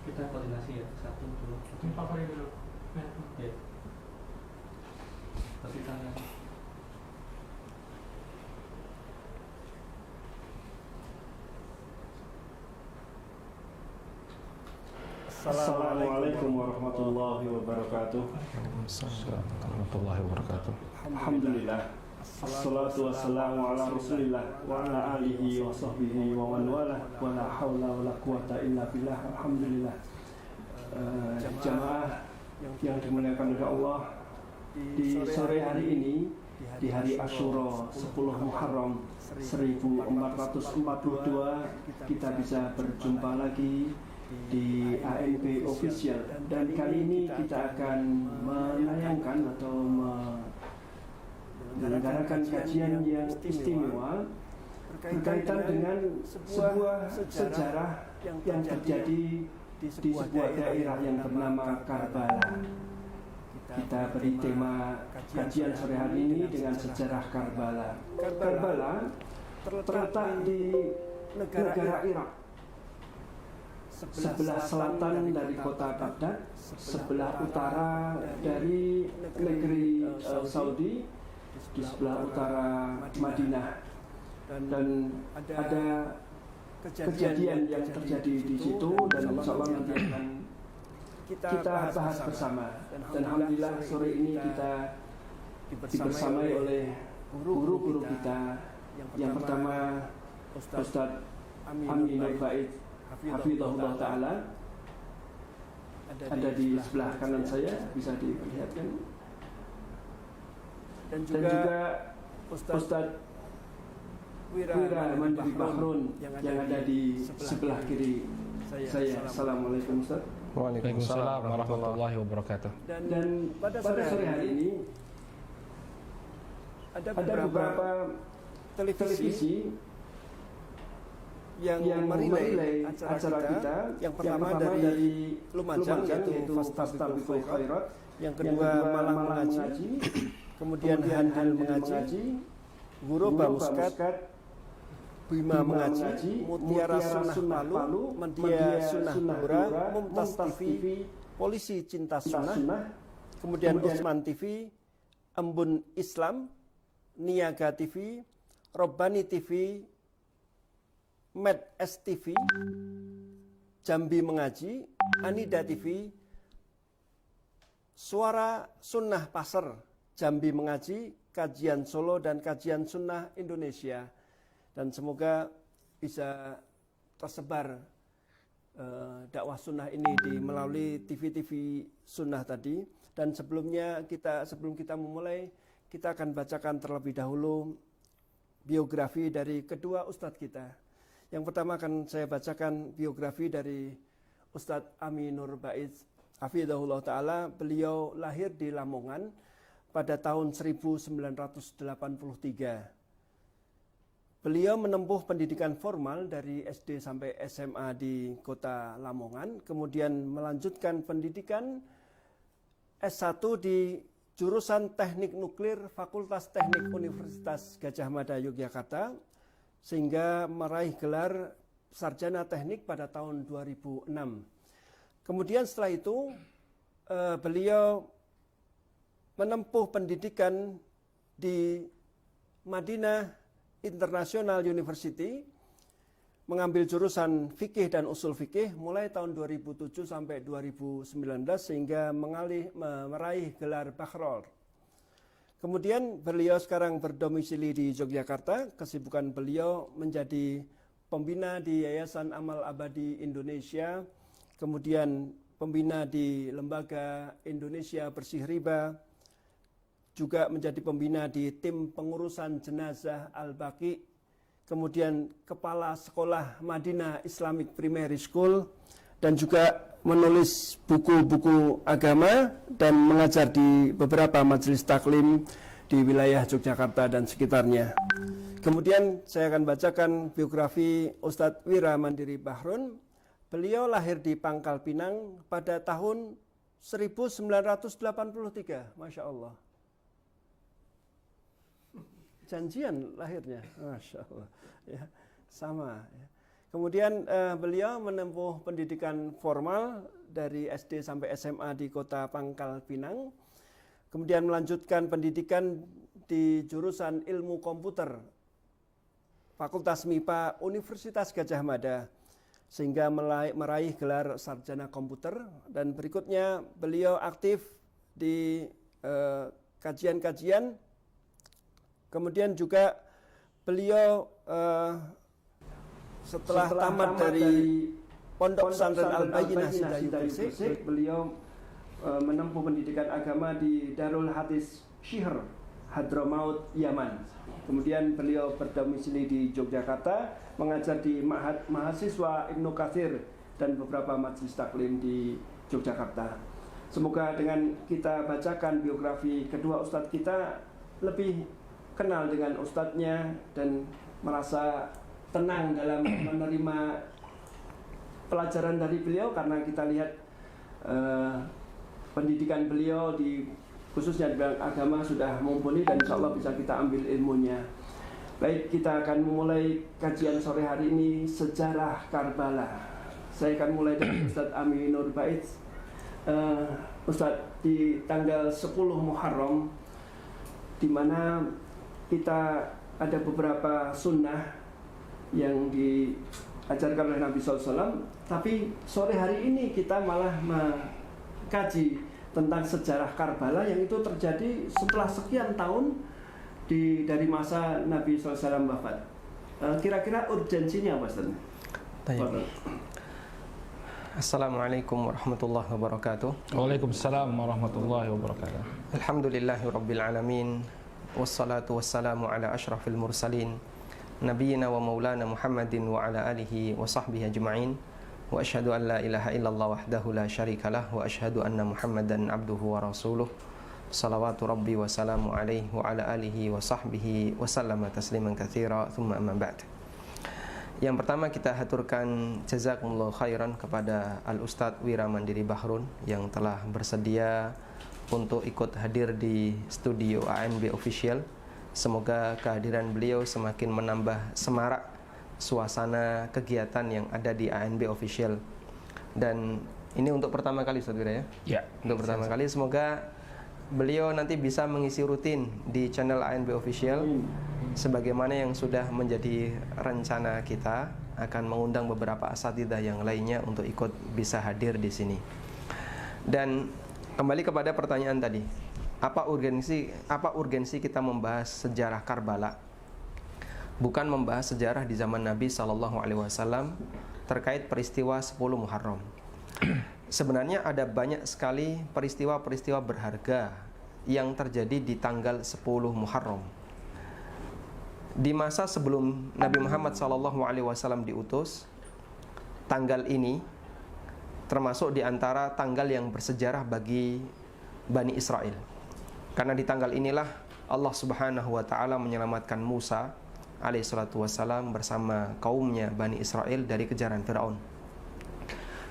Kita koordinasi ya, satu dulu. Paparin dulu. Ya. Tapi tangan. Assalamualaikum warahmatullahi wabarakatuh. Waalaikumsalam warahmatullahi wabarakatuh. Alhamdulillah. Assalatu wassalamu ala rasulillah wa ala alihi wa sahbihi wa man wala wa la hawla wa la quwata illa billah. Alhamdulillah. Jamaah yang dimuliakan oleh Allah, di sore hari ini, di hari Asyura 10 Muharram 1442, kita bisa berjumpa lagi di ANP Official, dan kali ini kita akan menayangkan atau menyelenggarakan kajian yang istimewa berkaitan dengan sebuah sejarah yang terjadi di sebuah daerah yang bernama Karbala. Kita beri tema kajian sore hari ini dengan sejarah Karbala. Karbala terletak di negara Irak, sebelah selatan dari kota Baghdad, sebelah utara dari negeri Saudi, di sebelah utara Madinah. Dan ada kejadian yang terjadi di situ, dan insya Allah nanti akan kita bahas bersama. Dan alhamdulillah sore ini kita dibersamai oleh guru-guru kita. Yang pertama Ustadz Amin Nur Ba'id Hafizahullah Ta'ala, ada di sebelah kanan saya, bisa diperlihatkan. Dan juga Ustadz Wira Mandiri Bahrun yang ada di sebelah kiri saya. Assalamualaikum Ustadz. Waalaikumsalam warahmatullahi wabarakatuh. Dan pada sore hari ini ada beberapa televisi yang merilai acara kita. Yang pertama dari Lumajang, yaitu Fastabiqul Khairat. Yang kedua Malang Mengaji. Kemudian Handal Mengaji, Guroba Muskat, Bima Mengaji, Mutiara Sunnah Palu, Media Sunnah Pura, Mumtaz TV, Polisi Cinta Sunnah, kemudian Usman TV, Embun Islam, Niaga TV, Robbani TV, Med STV, Jambi Mengaji, Anida TV, Suara Sunnah Pasar, Jambi Mengaji, Kajian Solo, dan Kajian Sunnah Indonesia. Dan semoga bisa tersebar dakwah sunnah ini melalui TV-TV sunnah tadi. Dan sebelum kita memulai, kita akan bacakan terlebih dahulu biografi dari kedua ustadz kita. Yang pertama akan saya bacakan biografi dari Ustadz Amin Nur Ba'id Hafizahullah Ta'ala. Beliau lahir di Lamongan pada tahun 1983. Beliau menempuh pendidikan formal dari SD sampai SMA di kota Lamongan, kemudian melanjutkan pendidikan S1 di jurusan Teknik Nuklir Fakultas Teknik Universitas Gadjah Mada Yogyakarta, sehingga meraih gelar sarjana teknik pada tahun 2006. Kemudian setelah itu beliau menempuh pendidikan di Madinah International University, mengambil jurusan fikih dan usul fikih mulai tahun 2007 sampai 2019, sehingga meraih gelar Bachelor. Kemudian beliau sekarang berdomisili di Yogyakarta. Kesibukan beliau menjadi pembina di Yayasan Amal Abadi Indonesia, kemudian pembina di Lembaga Indonesia Bersih Riba, juga menjadi pembina di tim pengurusan jenazah Al-Baqi, kemudian kepala sekolah Madinah Islamic Primary School, dan juga menulis buku-buku agama dan mengajar di beberapa majelis taklim di wilayah Yogyakarta dan sekitarnya. Kemudian saya akan bacakan biografi Ustadz Wira Mandiri Bahrun. Beliau lahir di Pangkal Pinang pada tahun 1983, Masya Allah. Janjian lahirnya, Masya Allah. Ya, sama. Ya. Kemudian beliau menempuh pendidikan formal dari SD sampai SMA di Kota Pangkal Pinang. Kemudian melanjutkan pendidikan di jurusan Ilmu Komputer Fakultas MIPA Universitas Gadjah Mada sehingga meraih gelar sarjana komputer, dan berikutnya beliau aktif di kajian-kajian. Kemudian juga beliau setelah tamat dari Pondok Pesantren Al-Bayyinah Sidayu Gresik, beliau menempuh pendidikan agama di Darul Hadis Syihr Hadramaut Yaman. Kemudian beliau berdomisili di Yogyakarta, mengajar di Ma'had Mahasiswa Ibnu Katsir dan beberapa majelis taklim di Yogyakarta. Semoga dengan kita bacakan biografi kedua ustadz kita lebih kenal dengan ustadznya dan merasa tenang dalam menerima pelajaran dari beliau, karena kita lihat pendidikan beliau di khususnya di bidang agama sudah mumpuni dan insya Allah bisa kita ambil ilmunya. Baik, kita akan memulai kajian sore hari ini sejarah Karbala. Saya akan mulai dari Ustadz Ami Nur Bait. Ustadz, di tanggal 10 Muharram, di mana kita ada beberapa sunnah yang diajarkan oleh Nabi SAW, tapi sore hari ini kita malah mengkaji tentang sejarah Karbala yang itu terjadi setelah sekian tahun dari masa Nabi SAW wafat. Kira-kira urgensinya apa, Ustaz? Assalamualaikum warahmatullahi wabarakatuh. Waalaikumsalam warahmatullahi wabarakatuh. Alhamdulillahi rabbil alamin. Wassalatu wassalamu ala ashrafil mursalin Nabiyyina wa maulana Muhammadin wa ala alihi wa sahbihi ajma'in. Wa asyhadu an la ilaha illallah wahdahu la syarikalah wa asyhadu anna Muhammadan abduhu wa rasuluh. Salawatu rabbi wa salamu alaihi wa ala alihi wa sahbihi wa sallama tasliman katsira. Thumma amma ba'd. Yang pertama kita haturkan jazakumullah khairan kepada Al-Ustadz Wira Mandiri Bahrun yang telah bersedia untuk ikut hadir di studio ANB Official. Semoga kehadiran beliau semakin menambah semarak suasana kegiatan yang ada di ANB Official. Dan ini untuk pertama kali, Ustaz Wira, ya? Ya. Untuk pertama kali, semoga beliau nanti bisa mengisi rutin di channel ANB Official. Sebagaimana yang sudah menjadi rencana kita, akan mengundang beberapa asatidzah yang lainnya untuk ikut bisa hadir di sini. Dan kembali kepada pertanyaan tadi, apa urgensi kita membahas sejarah Karbala? Bukan membahas sejarah di zaman Nabi SAW terkait peristiwa 10 Muharram. Sebenarnya ada banyak sekali peristiwa-peristiwa berharga yang terjadi di tanggal 10 Muharram. Di masa sebelum Nabi Muhammad SAW diutus, tanggal ini termasuk di antara tanggal yang bersejarah bagi Bani Israel. Karena di tanggal inilah Allah Subhanahu wa Ta'ala menyelamatkan Musa alaihissalatu wassalam bersama kaumnya Bani Israel dari kejaran Fir'aun.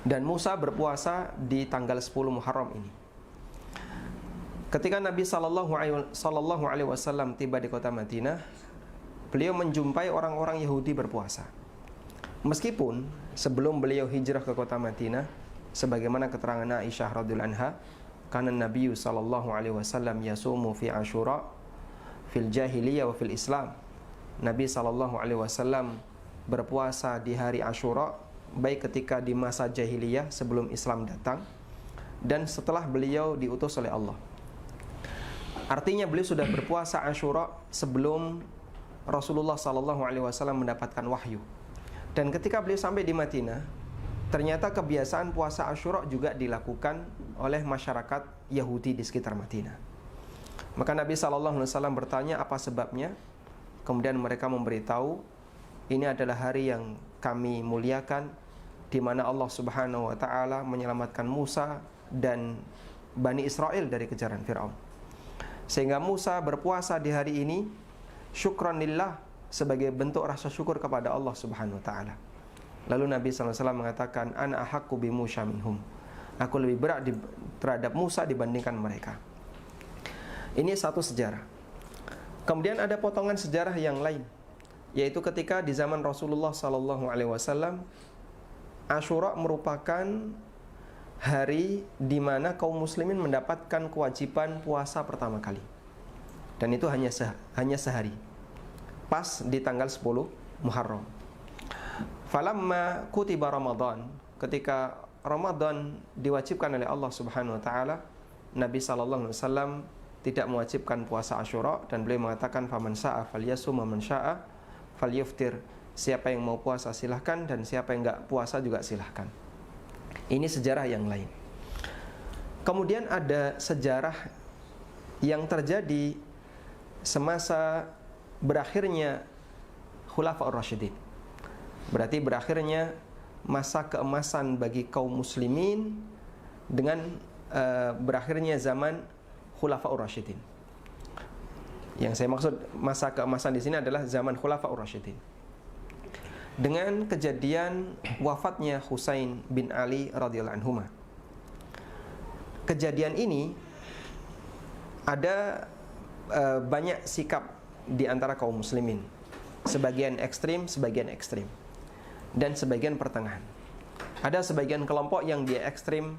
Dan Musa berpuasa di tanggal 10 Muharram ini. Ketika Nabi sallallahu alaihi wasallam tiba di kota Madinah, beliau menjumpai orang-orang Yahudi berpuasa. Meskipun sebelum beliau hijrah ke kota Madinah, sebagaimana keterangan Aisyah radhiyallahu anha, kana Nabi sallallahu alaihi wasallam yasumu fi Asyura fil jahiliyah wa fil Islam. Nabi sallallahu alaihi wasallam berpuasa di hari Asyura baik ketika di masa jahiliyah sebelum Islam datang dan setelah beliau diutus oleh Allah. Artinya beliau sudah berpuasa Asyura sebelum Rasulullah sallallahu alaihi wasallam mendapatkan wahyu. Dan ketika beliau sampai di Madinah, ternyata kebiasaan puasa Asyura juga dilakukan oleh masyarakat Yahudi di sekitar Madinah. Maka Nabi sallallahu alaihi wasallam bertanya apa sebabnya? Kemudian mereka memberitahu, ini adalah hari yang kami muliakan, di mana Allah Subhanahu wa Ta'ala menyelamatkan Musa dan Bani Israel dari kejaran Fir'aun. Sehingga Musa berpuasa di hari ini syukran lillah, sebagai bentuk rasa syukur kepada Allah Subhanahu wa Ta'ala. Lalu Nabi SAW mengatakan, ana ahaqqu bi Musa minhum, aku lebih berat terhadap Musa dibandingkan mereka. Ini satu sejarah. Kemudian ada potongan sejarah yang lain, yaitu ketika di zaman Rasulullah SAW, Asyura merupakan hari di mana kaum muslimin mendapatkan kewajiban puasa pertama kali. Dan itu hanya sehari, pas di tanggal 10 Muharram. Falamma kutiba Ramadan, ketika Ramadan diwajibkan oleh Allah Subhanahu wa taala, Nabi sallallahu alaihi wasallam tidak mewajibkan puasa Asyura dan beliau mengatakan faman syaa falyasum wa man syaa falyuftir. Siapa yang mau puasa silahkan, dan siapa yang enggak puasa juga silahkan. Ini sejarah yang lain. Kemudian ada sejarah yang terjadi semasa berakhirnya Khulafaur Rasyidin. Berarti berakhirnya masa keemasan bagi kaum muslimin dengan berakhirnya zaman Khulafaur Rasyidin. Yang saya maksud masa keemasan di sini adalah zaman Khulafaur Rasyidin. Dengan kejadian wafatnya Husain bin Ali radhiyallahu anhu. Kejadian ini ada banyak sikap di antara kaum muslimin. Sebagian ekstrim, dan sebagian pertengahan. Ada sebagian kelompok yang dia ekstrim,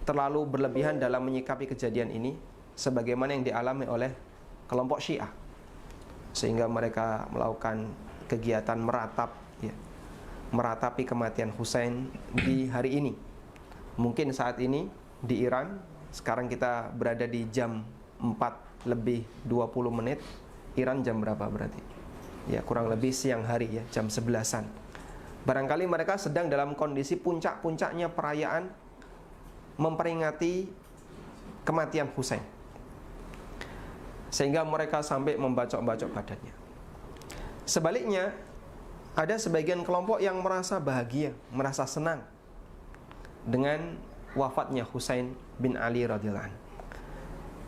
terlalu berlebihan dalam menyikapi kejadian ini, sebagaimana yang dialami oleh kelompok Syiah, sehingga mereka melakukan kegiatan meratapi kematian Husain di hari ini. Mungkin saat ini di Iran, sekarang kita berada di jam 4:20. Iran jam berapa berarti? Ya, kurang lebih siang hari ya, jam 11-an. Barangkali mereka sedang dalam kondisi puncak-puncaknya perayaan memperingati kematian Husain, sehingga mereka sampai membacok-bacok badannya. Sebaliknya, ada sebagian kelompok yang merasa bahagia, merasa senang dengan wafatnya Husain bin Ali radhiyallahu anhu,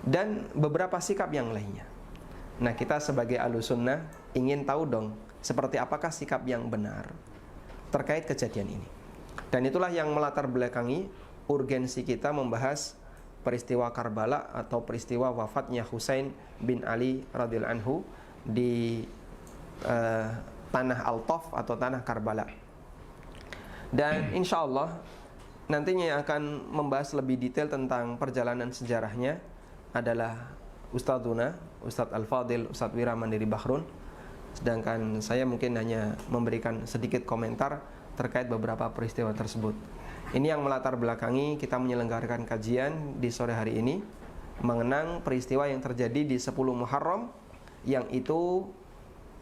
dan beberapa sikap yang lainnya. Nah, kita sebagai Ahlussunnah ingin tahu dong, seperti apakah sikap yang benar terkait kejadian ini. Dan itulah yang melatar belakangi urgensi kita membahas peristiwa Karbala atau peristiwa wafatnya Husain bin Ali radhiyallahu anhu di tanah Al-Taf atau tanah Karbala. Dan insya Allah nantinya yang akan membahas lebih detail tentang perjalanan sejarahnya adalah Ustadzuna, Ustadz Al-Fadil, Ustadz Wira Mandiri Bahrun. Sedangkan saya mungkin hanya memberikan sedikit komentar terkait beberapa peristiwa tersebut. Ini yang melatar belakangi kita menyelenggarakan kajian di sore hari ini, mengenang peristiwa yang terjadi di 10 Muharram, yang itu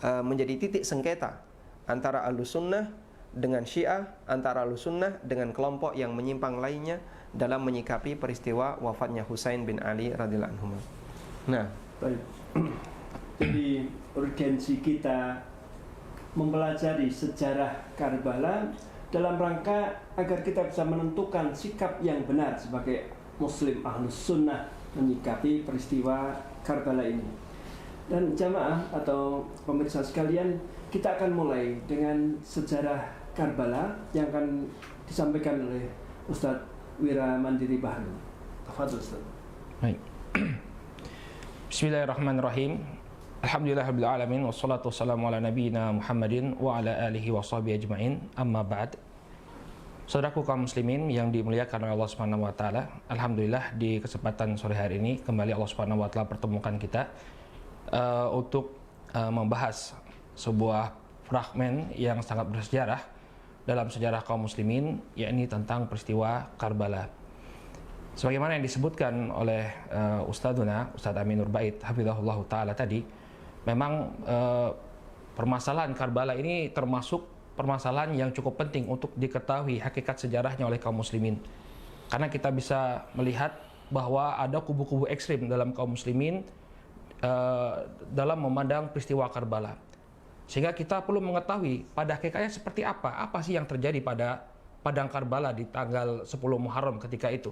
menjadi titik sengketa antara Ahlussunnah dengan Syiah, antara Ahlussunnah dengan kelompok yang menyimpang lainnya dalam menyikapi peristiwa wafatnya Husain bin Ali radhiyallahu anhu. Nah, baik. Jadi urgensi kita mempelajari sejarah Karbala dalam rangka agar kita bisa menentukan sikap yang benar sebagai Muslim Ahlussunnah menyikapi peristiwa Karbala ini. Dan jamaah atau pemirsa sekalian, kita akan mulai dengan sejarah Karbala yang akan disampaikan oleh Ustadz Wira Mandiri Bahrun. Tafadhol Ustadz. Baik. Bismillahirrahmanirrahim. Alhamdulillahirabbil alamin wassalatu wassalamu ala nabiyyina Muhammadin wa ala alihi washabihi ajmain. Amma ba'd. Saudaraku kaum muslimin yang dimuliakan oleh Allah Subhanahu wa taala, alhamdulillah di kesempatan sore hari ini kembali Allah Subhanahu wa taala pertemukan kita untuk membahas sebuah fragmen yang sangat bersejarah dalam sejarah kaum muslimin, yakni tentang peristiwa Karbala. Sebagaimana yang disebutkan oleh Ustadzuna, Ustadz Aminur Bait hafizahullah taala tadi, memang permasalahan Karbala ini termasuk permasalahan yang cukup penting untuk diketahui hakikat sejarahnya oleh kaum muslimin. Karena kita bisa melihat bahwa ada kubu-kubu ekstrim dalam kaum muslimin dalam memandang peristiwa Karbala, sehingga kita perlu mengetahui pada hakikatnya seperti apa sih yang terjadi pada padang Karbala di tanggal 10 Muharram ketika itu.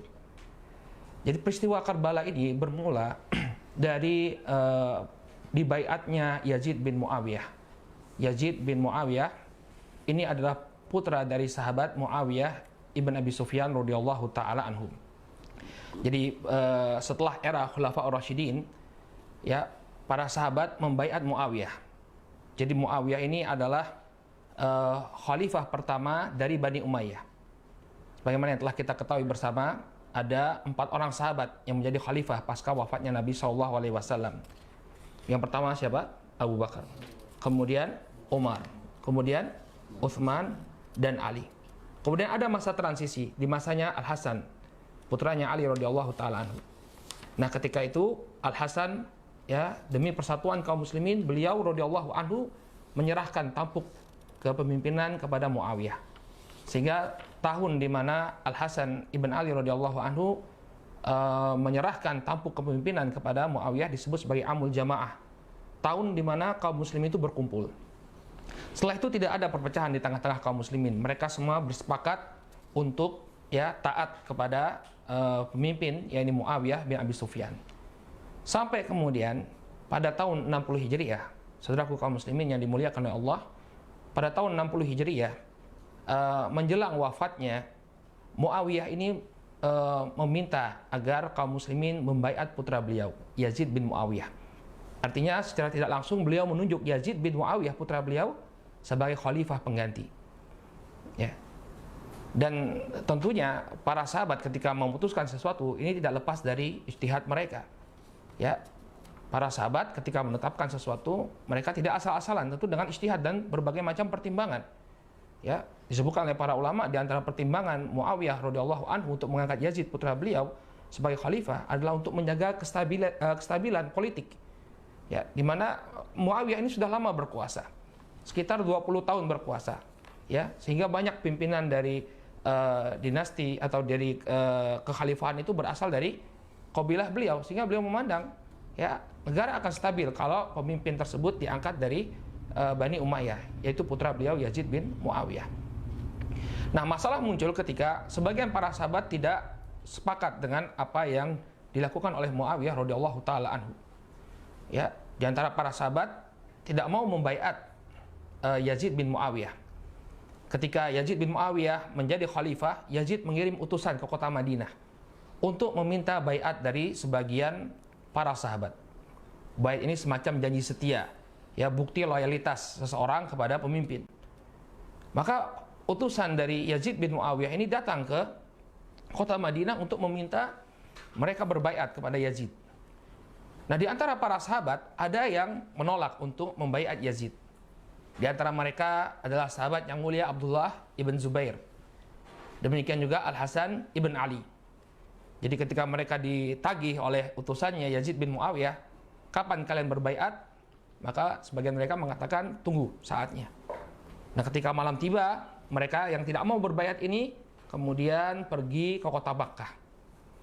Jadi peristiwa Karbala ini bermula dari dibaiatnya Yazid bin Muawiyah. Yazid bin Muawiyah ini adalah putra dari sahabat Muawiyah ibn Abi Sufyan radhiyallahu taala anhum. Jadi setelah era Khulafaur Rasyidin, ya, para sahabat membaiat Muawiyah. Jadi Muawiyah ini adalah khalifah pertama dari Bani Umayyah. Sebagaimana yang telah kita ketahui bersama, ada 4 orang sahabat yang menjadi khalifah pasca wafatnya Nabi SAW. Yang pertama siapa? Abu Bakar. Kemudian Umar. Kemudian Utsman dan Ali. Kemudian ada masa transisi di masanya Al Hasan, putranya Ali radhiyallahu taala anhu. Nah, ketika itu Al Hasan, ya, demi persatuan kaum muslimin, beliau radhiyallahu anhu menyerahkan tampuk kepemimpinan kepada Muawiyah. Sehingga tahun di mana Al Hasan ibn Ali radhiyallahu anhu menyerahkan tampuk kepemimpinan kepada Muawiyah disebut sebagai Amul Jamaah. Tahun di mana kaum muslimin itu berkumpul. Setelah itu tidak ada perpecahan di tengah-tengah kaum muslimin. Mereka semua bersepakat untuk, ya, taat kepada pemimpin, yakni Muawiyah bin Abi Sufyan. Sampai kemudian pada tahun 60 Hijriah, saudaraku kaum muslimin yang dimuliakan oleh Allah, pada tahun 60 Hijriah, menjelang wafatnya, Muawiyah ini meminta agar kaum muslimin membaiat putra beliau, Yazid bin Muawiyah. Artinya secara tidak langsung beliau menunjuk Yazid bin Muawiyah, putra beliau, sebagai khalifah pengganti. Ya. Dan tentunya para sahabat ketika memutuskan sesuatu ini tidak lepas dari ijtihad mereka. Ya. Para sahabat ketika menetapkan sesuatu, mereka tidak asal-asalan, tentu dengan ijtihad dan berbagai macam pertimbangan. Ya, disebutkan oleh para ulama di antara pertimbangan Muawiyah radhiyallahu anhu untuk mengangkat Yazid putra beliau sebagai khalifah adalah untuk menjaga kestabilan politik. Ya, di mana Muawiyah ini sudah lama berkuasa. Sekitar 20 tahun berkuasa. Ya, sehingga banyak pimpinan dari dinasti atau dari kekhalifahan itu berasal dari kabilah beliau, sehingga beliau memandang, ya, negara akan stabil kalau pemimpin tersebut diangkat dari Bani Umayyah, yaitu putra beliau Yazid bin Muawiyah. Nah, masalah muncul ketika sebagian para sahabat tidak sepakat dengan apa yang dilakukan oleh Muawiyah radhiyallahu taala anhu. Ya, di antara para sahabat tidak mau membaiat Yazid bin Muawiyah. Ketika Yazid bin Muawiyah menjadi khalifah, Yazid mengirim utusan ke kota Madinah untuk meminta baiat dari sebagian para sahabat. Baiat ini semacam janji setia, ya, bukti loyalitas seseorang kepada pemimpin. Maka utusan dari Yazid bin Muawiyah ini datang ke kota Madinah untuk meminta mereka berbaiat kepada Yazid. Nah, di antara para sahabat ada yang menolak untuk membaiat Yazid. Di antara mereka adalah sahabat yang mulia Abdullah ibn Zubair. Demikian juga Al Hasan ibn Ali. Jadi ketika mereka ditagih oleh utusannya Yazid bin Muawiyah, kapan kalian berbaiat? Maka sebagian mereka mengatakan tunggu saatnya. Nah, ketika malam tiba, mereka yang tidak mau berbaiat ini kemudian pergi ke kota Makkah.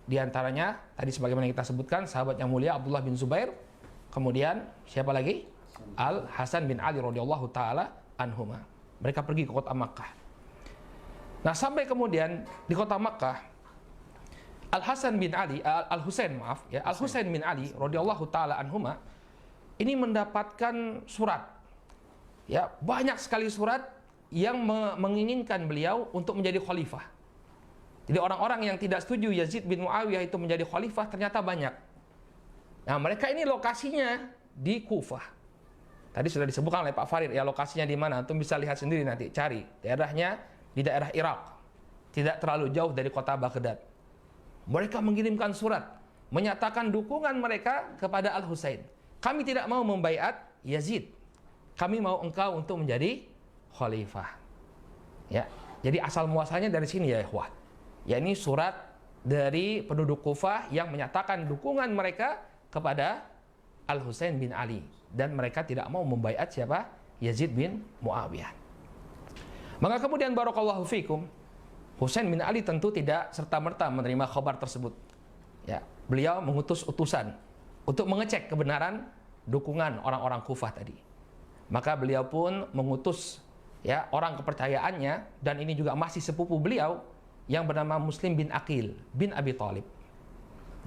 Di antaranya tadi sebagaimana kita sebutkan sahabat yang mulia Abdullah bin Zubair, kemudian siapa lagi? Al Hasan bin Ali radhiyallahu taala anhuma. Mereka pergi ke kota Makkah. Nah, sampai kemudian di kota Makkah, Al Husain bin Ali radhiyallahu taala anhuma ini mendapatkan surat. Ya, banyak sekali surat yang menginginkan beliau untuk menjadi khalifah. Jadi orang-orang yang tidak setuju Yazid bin Muawiyah itu menjadi khalifah ternyata banyak. Nah, mereka ini lokasinya di Kufah. Tadi sudah disebutkan oleh Pak Farid, ya, lokasinya di mana? Antum bisa lihat sendiri nanti, cari. Daerahnya di daerah Irak. Tidak terlalu jauh dari kota Baghdad. Mereka mengirimkan surat menyatakan dukungan mereka kepada Al Husain. Kami tidak mau membaiat Yazid. Kami mau engkau untuk menjadi khalifah. Ya, jadi asal muasalnya dari sini, ya ikhwah. Ya, ini surat dari penduduk Kufah yang menyatakan dukungan mereka kepada Al Husain bin Ali, dan mereka tidak mau membaiat siapa? Yazid bin Muawiyah. Maka kemudian barakallahu fikum, Husain bin Ali tentu tidak serta-merta menerima khabar tersebut. Ya, beliau mengutus utusan untuk mengecek kebenaran dukungan orang-orang Kufah tadi. Maka beliau pun mengutus, ya, orang kepercayaannya, dan ini juga masih sepupu beliau, yang bernama Muslim bin Aqil bin Abi Thalib.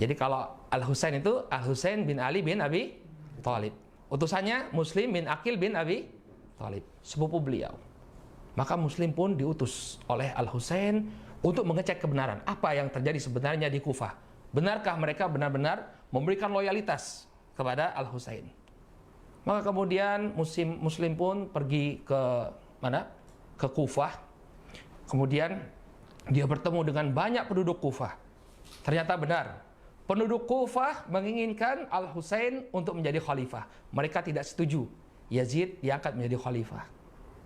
Jadi kalau Al Husain itu Al Husain bin Ali bin Abi Thalib. Utusannya Muslim bin Aqil bin Abi Thalib, sepupu beliau. Maka Muslim pun diutus oleh Al Husain untuk mengecek kebenaran apa yang terjadi sebenarnya di Kufah. Benarkah mereka benar-benar memberikan loyalitas kepada Al Husain? Maka kemudian Muslim pun pergi ke mana? Ke Kufah. Kemudian dia bertemu dengan banyak penduduk Kufah. Ternyata benar, penduduk Kufah menginginkan Al-Husain untuk menjadi khalifah. Mereka tidak setuju Yazid diangkat menjadi khalifah.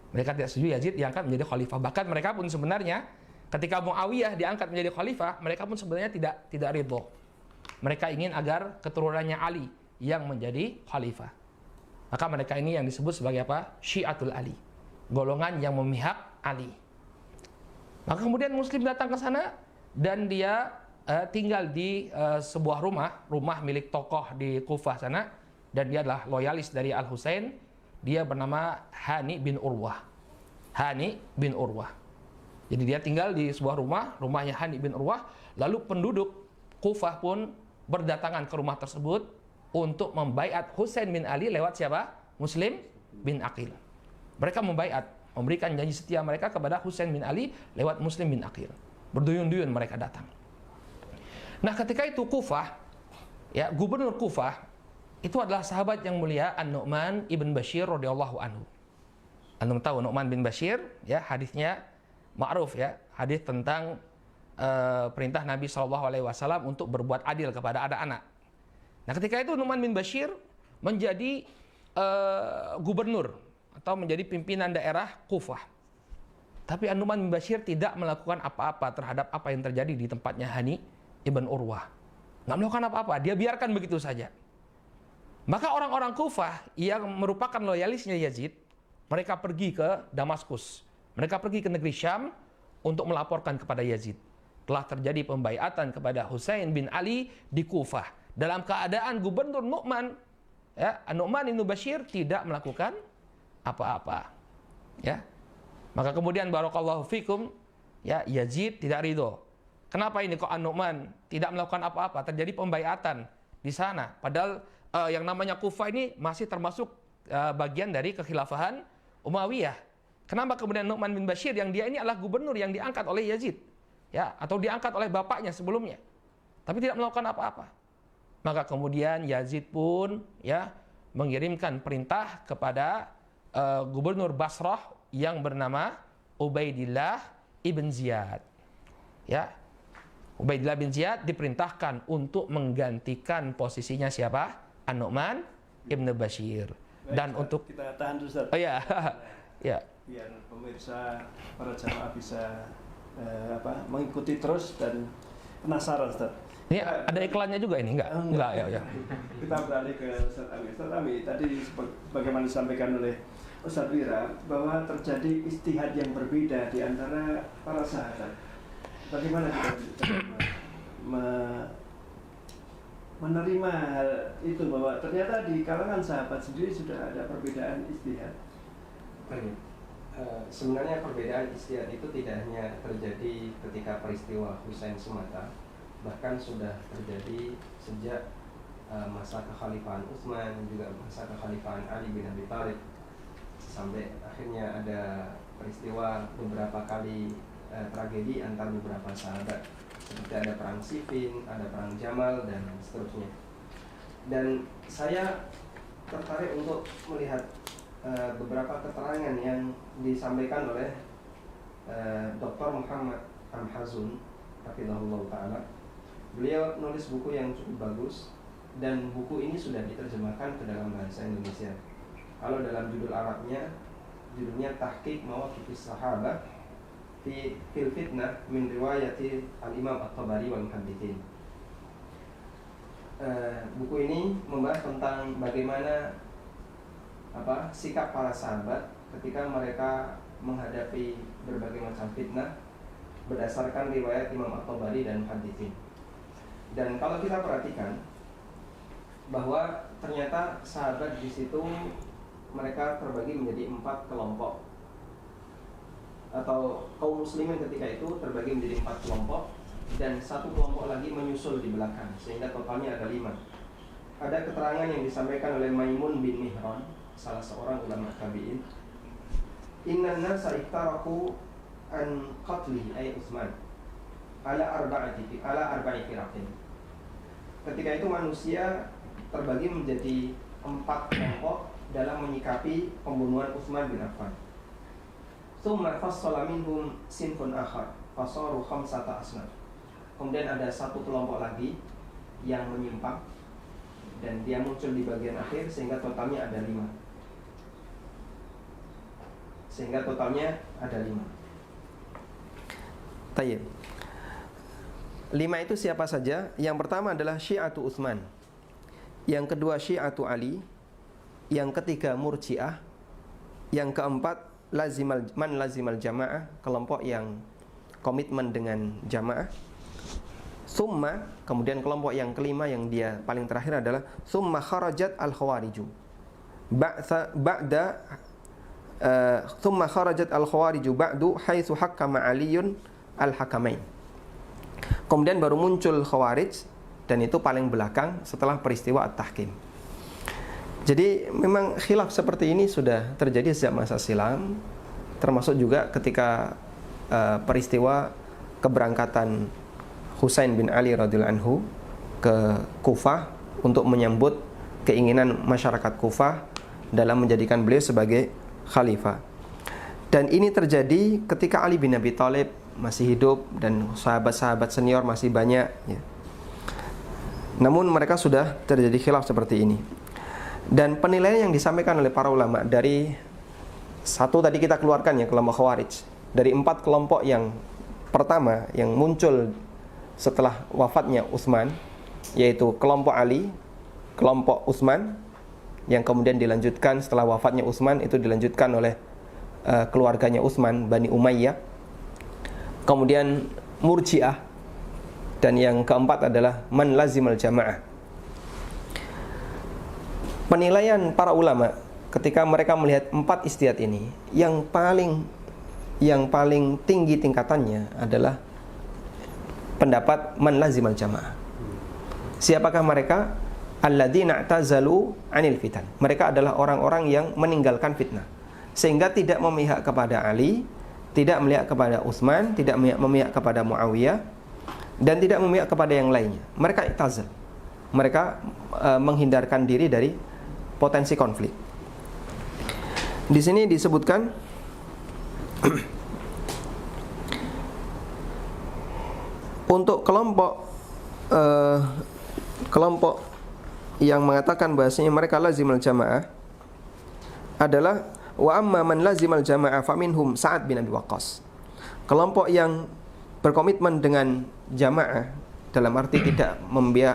Mereka tidak setuju Yazid diangkat menjadi khalifah. Bahkan mereka pun sebenarnya ketika Muawiyah diangkat menjadi khalifah, mereka pun sebenarnya tidak ridho. Mereka ingin agar keturunannya Ali yang menjadi khalifah. Maka mereka ini yang disebut sebagai apa? Syiatul Ali, golongan yang memihak Ali. Maka kemudian Muslim datang ke sana dan dia tinggal di sebuah rumah milik tokoh di Kufah sana, dan dia adalah loyalis dari Al-Husain. Dia bernama Hani bin Urwah. Hani bin Urwah. Jadi dia tinggal di sebuah rumahnya Hani bin Urwah. Lalu penduduk Kufah pun berdatangan ke rumah tersebut untuk membaiat Husain bin Ali lewat siapa? Muslim bin Aqil. Mereka membaiat, memberikan janji setia mereka kepada Husain bin Ali lewat Muslim bin Aqil. Berduyun-duyun mereka datang. Nah, ketika itu Kufah, ya, gubernur Kufah itu adalah sahabat yang mulia An-Nu'man ibn Bashir radhiyallahu anhu. Antum tahu Nu'man bin Bashir, ya, hadisnya ma'ruf, ya, hadis tentang perintah Nabi SAW untuk berbuat adil kepada anak-anak. Nah, ketika itu Nu'man bin Bashir menjadi gubernur atau menjadi pimpinan daerah Kufah. Tapi An-Nu'man bin Bashir tidak melakukan apa-apa terhadap apa yang terjadi di tempatnya Hani ibn Urwah. Nggak melakukan apa-apa, dia biarkan begitu saja. Maka orang-orang Kufah yang merupakan loyalisnya Yazid, mereka pergi ke Damaskus. Mereka pergi ke negeri Syam untuk melaporkan kepada Yazid. Telah terjadi pembaiatan kepada Husain bin Ali di Kufah. Dalam keadaan gubernur Nu'man, ya, Nu'man bin Bashir tidak melakukan apa-apa. Ya. Maka kemudian barakallahu fikum, ya, Yazid tidak ridho. Kenapa ini kok An-Nu'man tidak melakukan apa-apa? Terjadi pembaiatan di sana. Padahal yang namanya Kufah ini masih termasuk bagian dari kekhilafahan Umayyah. Kenapa kemudian Nu'man bin Bashir yang dia ini adalah gubernur yang diangkat oleh Yazid, ya, atau diangkat oleh bapaknya sebelumnya, tapi tidak melakukan apa-apa? Maka kemudian Yazid pun, ya, mengirimkan perintah kepada gubernur Basrah yang bernama Ubaidillah ibn Ziyad. Ya, Ubaidillah bin Ziyad diperintahkan untuk menggantikan posisinya siapa? An-Nu'man ibn Bashir. Dan Baik, untuk kita tahan dulu, Ustaz. Oh ya, ya. Biar pemirsa, para jamaah bisa mengikuti terus dan penasaran, Ustaz. Ini ada iklannya juga ini enggak? Enggak, ya. Kita beralih ke Ustaz Ami. Ustaz Ami, tadi bagaimana disampaikan oleh Ustaz Wira bahwa terjadi ijtihad yang berbeda di antara para sahabat. Bagaimana kita menerima hal itu, bahwa ternyata di kalangan sahabat sendiri sudah ada perbedaan ijtihad? Sebenarnya perbedaan ijtihad itu tidak hanya terjadi ketika peristiwa Husain semata, bahkan sudah terjadi sejak masa kekhalifahan Utsman, juga masa kekhalifahan Ali bin Abi Thalib, sampai akhirnya ada peristiwa beberapa kali tragedi antar beberapa sahabat, seperti ada perang Siffin, ada perang Jamal, dan seterusnya. Dan saya tertarik untuk melihat beberapa keterangan yang disampaikan oleh Dr. Muhammad Amhazun hafizahullah ta'ala. Beliau nulis buku yang cukup bagus, dan buku ini sudah diterjemahkan ke dalam bahasa Indonesia. Kalau dalam judul Arabnya, judulnya Tahqiq Mawaqifis Sahabah Fil Fitnah min Riwayati Al-Imam At-Tabari wal Muhaddithin. Buku ini membahas tentang bagaimana sikap para sahabat ketika mereka menghadapi berbagai macam fitnah berdasarkan riwayat Imam At-Tabari dan Muhaddithin. Dan kalau kita perhatikan bahwa ternyata sahabat di situ mereka terbagi menjadi 4 kelompok, atau kaum muslimin ketika itu terbagi menjadi 4 kelompok, dan 1 kelompok lagi menyusul di belakang, sehingga totalnya ada 5. Ada keterangan yang disampaikan oleh Maimun bin Mihran, salah seorang ulama tabi'in. Innan nasa iftaraku an qatli ay Utsman ala arba'i firaqin. Ketika itu manusia terbagi menjadi 4 kelompok dalam menyikapi pembunuhan Utsman bin Affan. Tsumma fassala minhum sinfun akhar fasaru khamsata asnaf. Kemudian ada satu kelompok lagi yang menyimpang dan dia muncul di bagian akhir sehingga totalnya ada 5. Tayyib. 5 itu siapa saja? Yang pertama adalah Syi'atu Utsman. Yang kedua Syi'atu Ali. Yang ketiga Murji'ah. Yang keempat man lazimal jamaah, kelompok yang komitmen dengan jamaah. Summa, kemudian kelompok yang kelima yang dia paling terakhir adalah summa kharajat al-khawariju. Summa kharajat al-khawariju ba'du haitsu hakkama Aliyun al-hakamain. Kemudian baru muncul Khawarij, dan itu paling belakang setelah peristiwa At-Tahkim. Jadi memang khilaf seperti ini sudah terjadi sejak masa silam, termasuk juga ketika peristiwa keberangkatan Husain bin Ali radhiyallahu anhu ke Kufah untuk menyambut keinginan masyarakat Kufah dalam menjadikan beliau sebagai khalifah. Dan ini terjadi ketika Ali bin Abi Thalib masih hidup dan sahabat-sahabat senior masih banyak ya. Namun mereka sudah terjadi khilaf seperti ini. Dan penilaian yang disampaikan oleh para ulama dari satu tadi kita keluarkan ya, kelompok Khawarij, dari 4 kelompok yang pertama yang muncul setelah wafatnya Utsman, yaitu kelompok Ali, kelompok Utsman, yang kemudian dilanjutkan setelah wafatnya Utsman itu dilanjutkan oleh keluarganya Utsman, Bani Umayyah, kemudian Murji'ah, dan yang keempat adalah man lazimal jamaah. Penilaian para ulama ketika mereka melihat 4 istiad ini, yang paling tinggi tingkatannya adalah pendapat man lazimal jamaah. Siapakah mereka? Alladzina i'tazalu 'anil fitan. Mereka adalah orang-orang yang meninggalkan fitnah, sehingga tidak memihak kepada Ali, tidak memihak kepada Utsman, tidak memihak kepada Muawiyah, dan tidak memihak kepada yang lainnya. Mereka i'tazal. Mereka menghindarkan diri dari potensi konflik. Di sini disebutkan untuk kelompok yang mengatakan bahasanya mereka lazimul jamaah adalah wa amma man lazimal jamaah faminhum Sa'ad bin Abi Waqqas. Kelompok yang berkomitmen dengan jamaah dalam arti tidak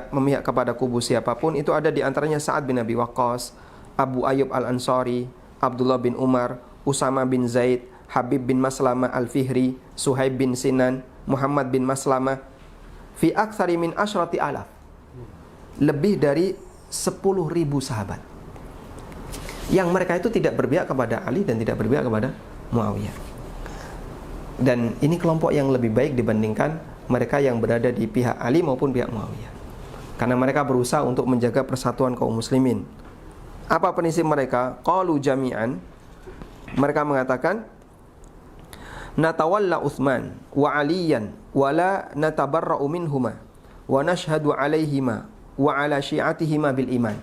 memihak kepada kubu siapapun, itu ada di antaranya Sa'ad bin Abi Waqqas, Abu Ayyub Al-Ansari, Abdullah bin Umar, Usama bin Zaid, Habib bin Maslamah Al-Fihri, Suhaib bin Sinan, Muhammad bin Maslamah, fi aktsari min asyrati alaf. Lebih dari 10.000 sahabat. Yang mereka itu tidak berpihak kepada Ali dan tidak berpihak kepada Muawiyah. Dan ini kelompok yang lebih baik dibandingkan mereka yang berada di pihak Ali maupun pihak Muawiyah. Karena mereka berusaha untuk menjaga persatuan kaum muslimin. Apa prinsip mereka? Qalu jami'an. Mereka mengatakan natawalla Utsman wa Aliyan wa la natabarra'u minhuma wa nashhadu 'alaihima wa 'ala syi'atihima bil iman.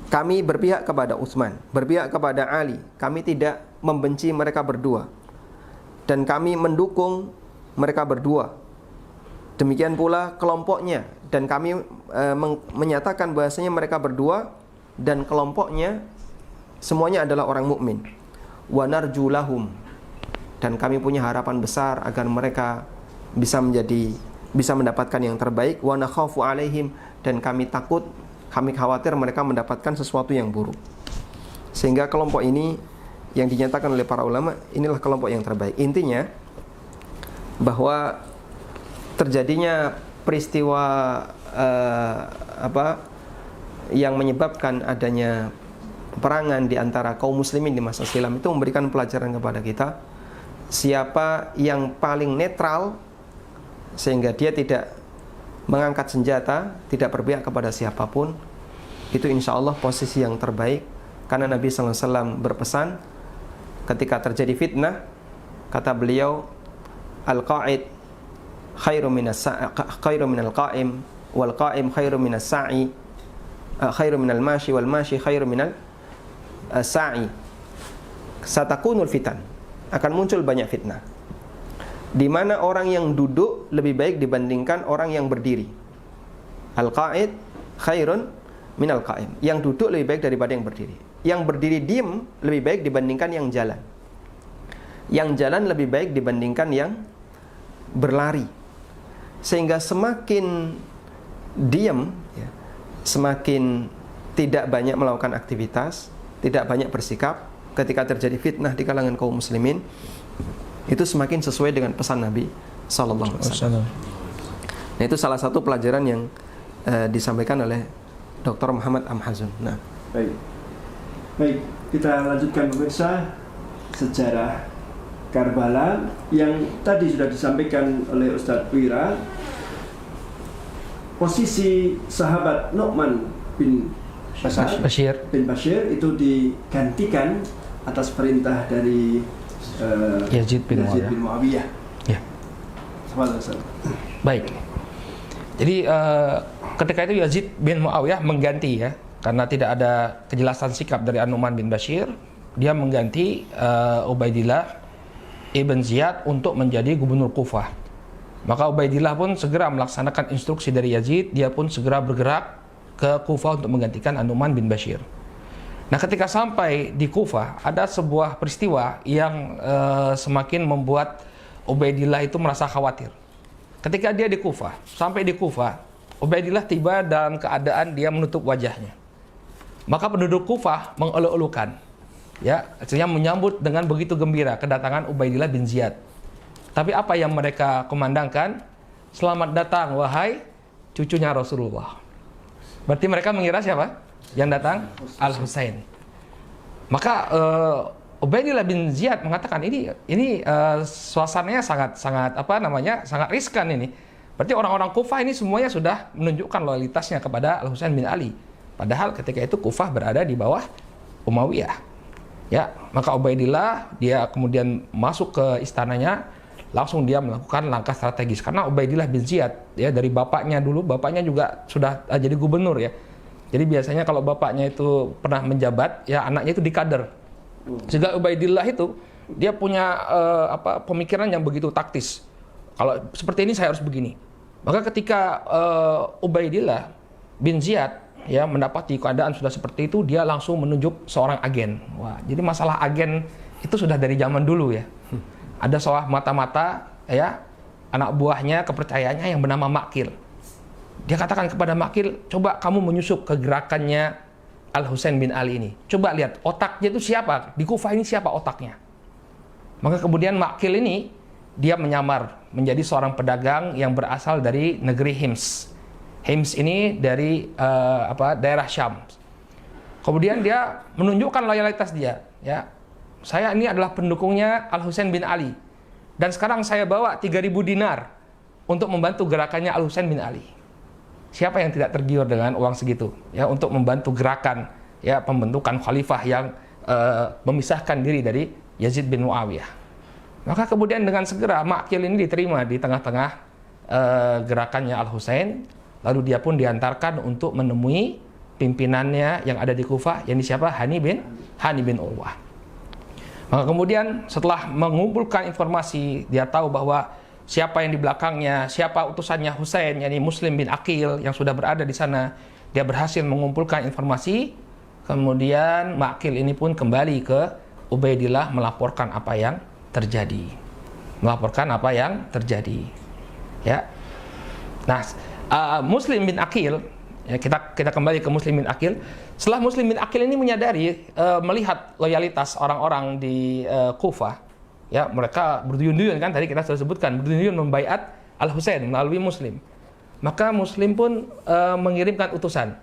Kami berpihak kepada Utsman, berpihak kepada Ali. Kami tidak membenci mereka berdua, dan kami mendukung mereka berdua. Demikian pula kelompoknya, dan kami menyatakan bahasanya mereka berdua dan kelompoknya semuanya adalah orang mukmin. Wa narju lahum, dan kami punya harapan besar agar mereka bisa mendapatkan yang terbaik. Wa nakhafu alaihim, dan kami khawatir mereka mendapatkan sesuatu yang buruk. Sehingga kelompok ini yang dinyatakan oleh para ulama, inilah kelompok yang terbaik. Intinya bahwa terjadinya peristiwa yang menyebabkan adanya peperangan di antara kaum muslimin di masa silam itu memberikan pelajaran kepada kita siapa yang paling netral, sehingga dia tidak mengangkat senjata, tidak berpihak kepada siapapun. Itu insya Allah posisi yang terbaik. Karena Nabi SAW berpesan ketika terjadi fitnah, kata beliau, al-qa'id khairu minal qa'im, wal qa'im khairu minas sa'i. khairu minal mashi wal mashi khairu minal sa'i. Satakunul fitan. Akan muncul banyak fitnah. Di mana orang yang duduk lebih baik dibandingkan orang yang berdiri. Al-qa'id khairun minal qa'im. Yang duduk lebih baik daripada yang berdiri. Yang berdiri diem lebih baik dibandingkan yang jalan. Yang jalan lebih baik dibandingkan yang berlari. Sehingga semakin diem, ya, semakin tidak banyak melakukan aktivitas, tidak banyak bersikap. Ketika terjadi fitnah di kalangan kaum muslimin, itu semakin sesuai dengan pesan Nabi sallallahu alaihi wasallam. Nah, itu salah satu pelajaran yang disampaikan oleh Dr. Muhammad Amhazun. Nah, baik, kita lanjutkan pemirsa sejarah Karbala yang tadi sudah disampaikan oleh Ustadz Wira. Posisi sahabat Nu'man bin Bashir itu digantikan atas perintah dari Yazid bin Muawiyah. Ya. Baik. Jadi ketika itu Yazid bin Muawiyah mengganti, ya, karena tidak ada kejelasan sikap dari An-Nu'man bin Bashir, dia mengganti Ubaidillah ibn Ziyad untuk menjadi gubernur Kufah. Maka Ubaidillah pun segera melaksanakan instruksi dari Yazid, dia pun segera bergerak ke Kufah untuk menggantikan An-Nu'man bin Bashir. Nah, ketika sampai di Kufah, ada sebuah peristiwa yang semakin membuat Ubaidillah itu merasa khawatir. Ketika dia di Kufah, sampai di Kufah, Ubaidillah tiba dalam keadaan dia menutup wajahnya. Maka penduduk Kufah mengeluh-elukan, ya, artinya menyambut dengan begitu gembira kedatangan Ubaidillah bin Ziyad. Tapi apa yang mereka kumandangkan? Selamat datang, wahai cucunya Rasulullah. Berarti mereka mengira siapa yang datang? Al-Husain. Maka Ubaidillah bin Ziyad mengatakan ini suasananya sangat riskan ini. Berarti orang-orang Kufah ini semuanya sudah menunjukkan loyalitasnya kepada Al-Husain bin Ali. Padahal ketika itu Kufah berada di bawah Umayyah. Ya, maka Ubaidillah dia kemudian masuk ke istananya, langsung dia melakukan langkah strategis. Karena Ubaidillah bin Ziyad, ya, dari bapaknya dulu, bapaknya juga sudah jadi gubernur, ya. Jadi biasanya kalau bapaknya itu pernah menjabat, ya anaknya itu dikader. Sehingga Ubaidillah itu dia punya pemikiran yang begitu taktis. Kalau seperti ini saya harus begini. Maka ketika Ubaidillah bin Ziyad, ya, mendapati keadaan sudah seperti itu, dia langsung menunjuk seorang agen. Wah, jadi masalah agen itu sudah dari zaman dulu, ya. Ada seorang mata-mata, ya, anak buahnya kepercayaannya yang bernama Makil. Dia katakan kepada Makil, coba kamu menyusup ke gerakannya Al-Husain bin Ali ini. Coba lihat otaknya itu siapa, di Kufah ini siapa otaknya. Maka kemudian Makil ini dia menyamar menjadi seorang pedagang yang berasal dari negeri Hims. Hims ini dari daerah Syam. Kemudian dia menunjukkan loyalitas dia, ya. Saya ini adalah pendukungnya Al-Husain bin Ali. Dan sekarang saya bawa 3.000 dinar untuk membantu gerakannya Al-Husain bin Ali. Siapa yang tidak tergiur dengan uang segitu, ya, untuk membantu gerakan, ya, pembentukan khalifah yang memisahkan diri dari Yazid bin Muawiyah. Maka kemudian dengan segera Makil ini diterima di tengah-tengah gerakannya Al-Husain. Lalu dia pun diantarkan untuk menemui pimpinannya yang ada di Kufah, yang siapa? Hani bin Urwah. Maka kemudian setelah mengumpulkan informasi, dia tahu bahwa siapa yang di belakangnya, siapa utusannya Husain, yakni Muslim bin Aqil yang sudah berada di sana. Dia berhasil mengumpulkan informasi. Kemudian Makil ini pun kembali ke Ubaidillah melaporkan apa yang terjadi. Ya. Nah, Muslim bin Aqil, ya, kita kembali ke Muslim bin Aqil. Setelah Muslim bin Aqil ini menyadari, melihat loyalitas orang-orang di Kufah, ya, mereka berduyun-duyun, kan tadi kita sudah sebutkan, berduyun membaiat Al-Husain melalui Muslim. Maka Muslim pun mengirimkan utusan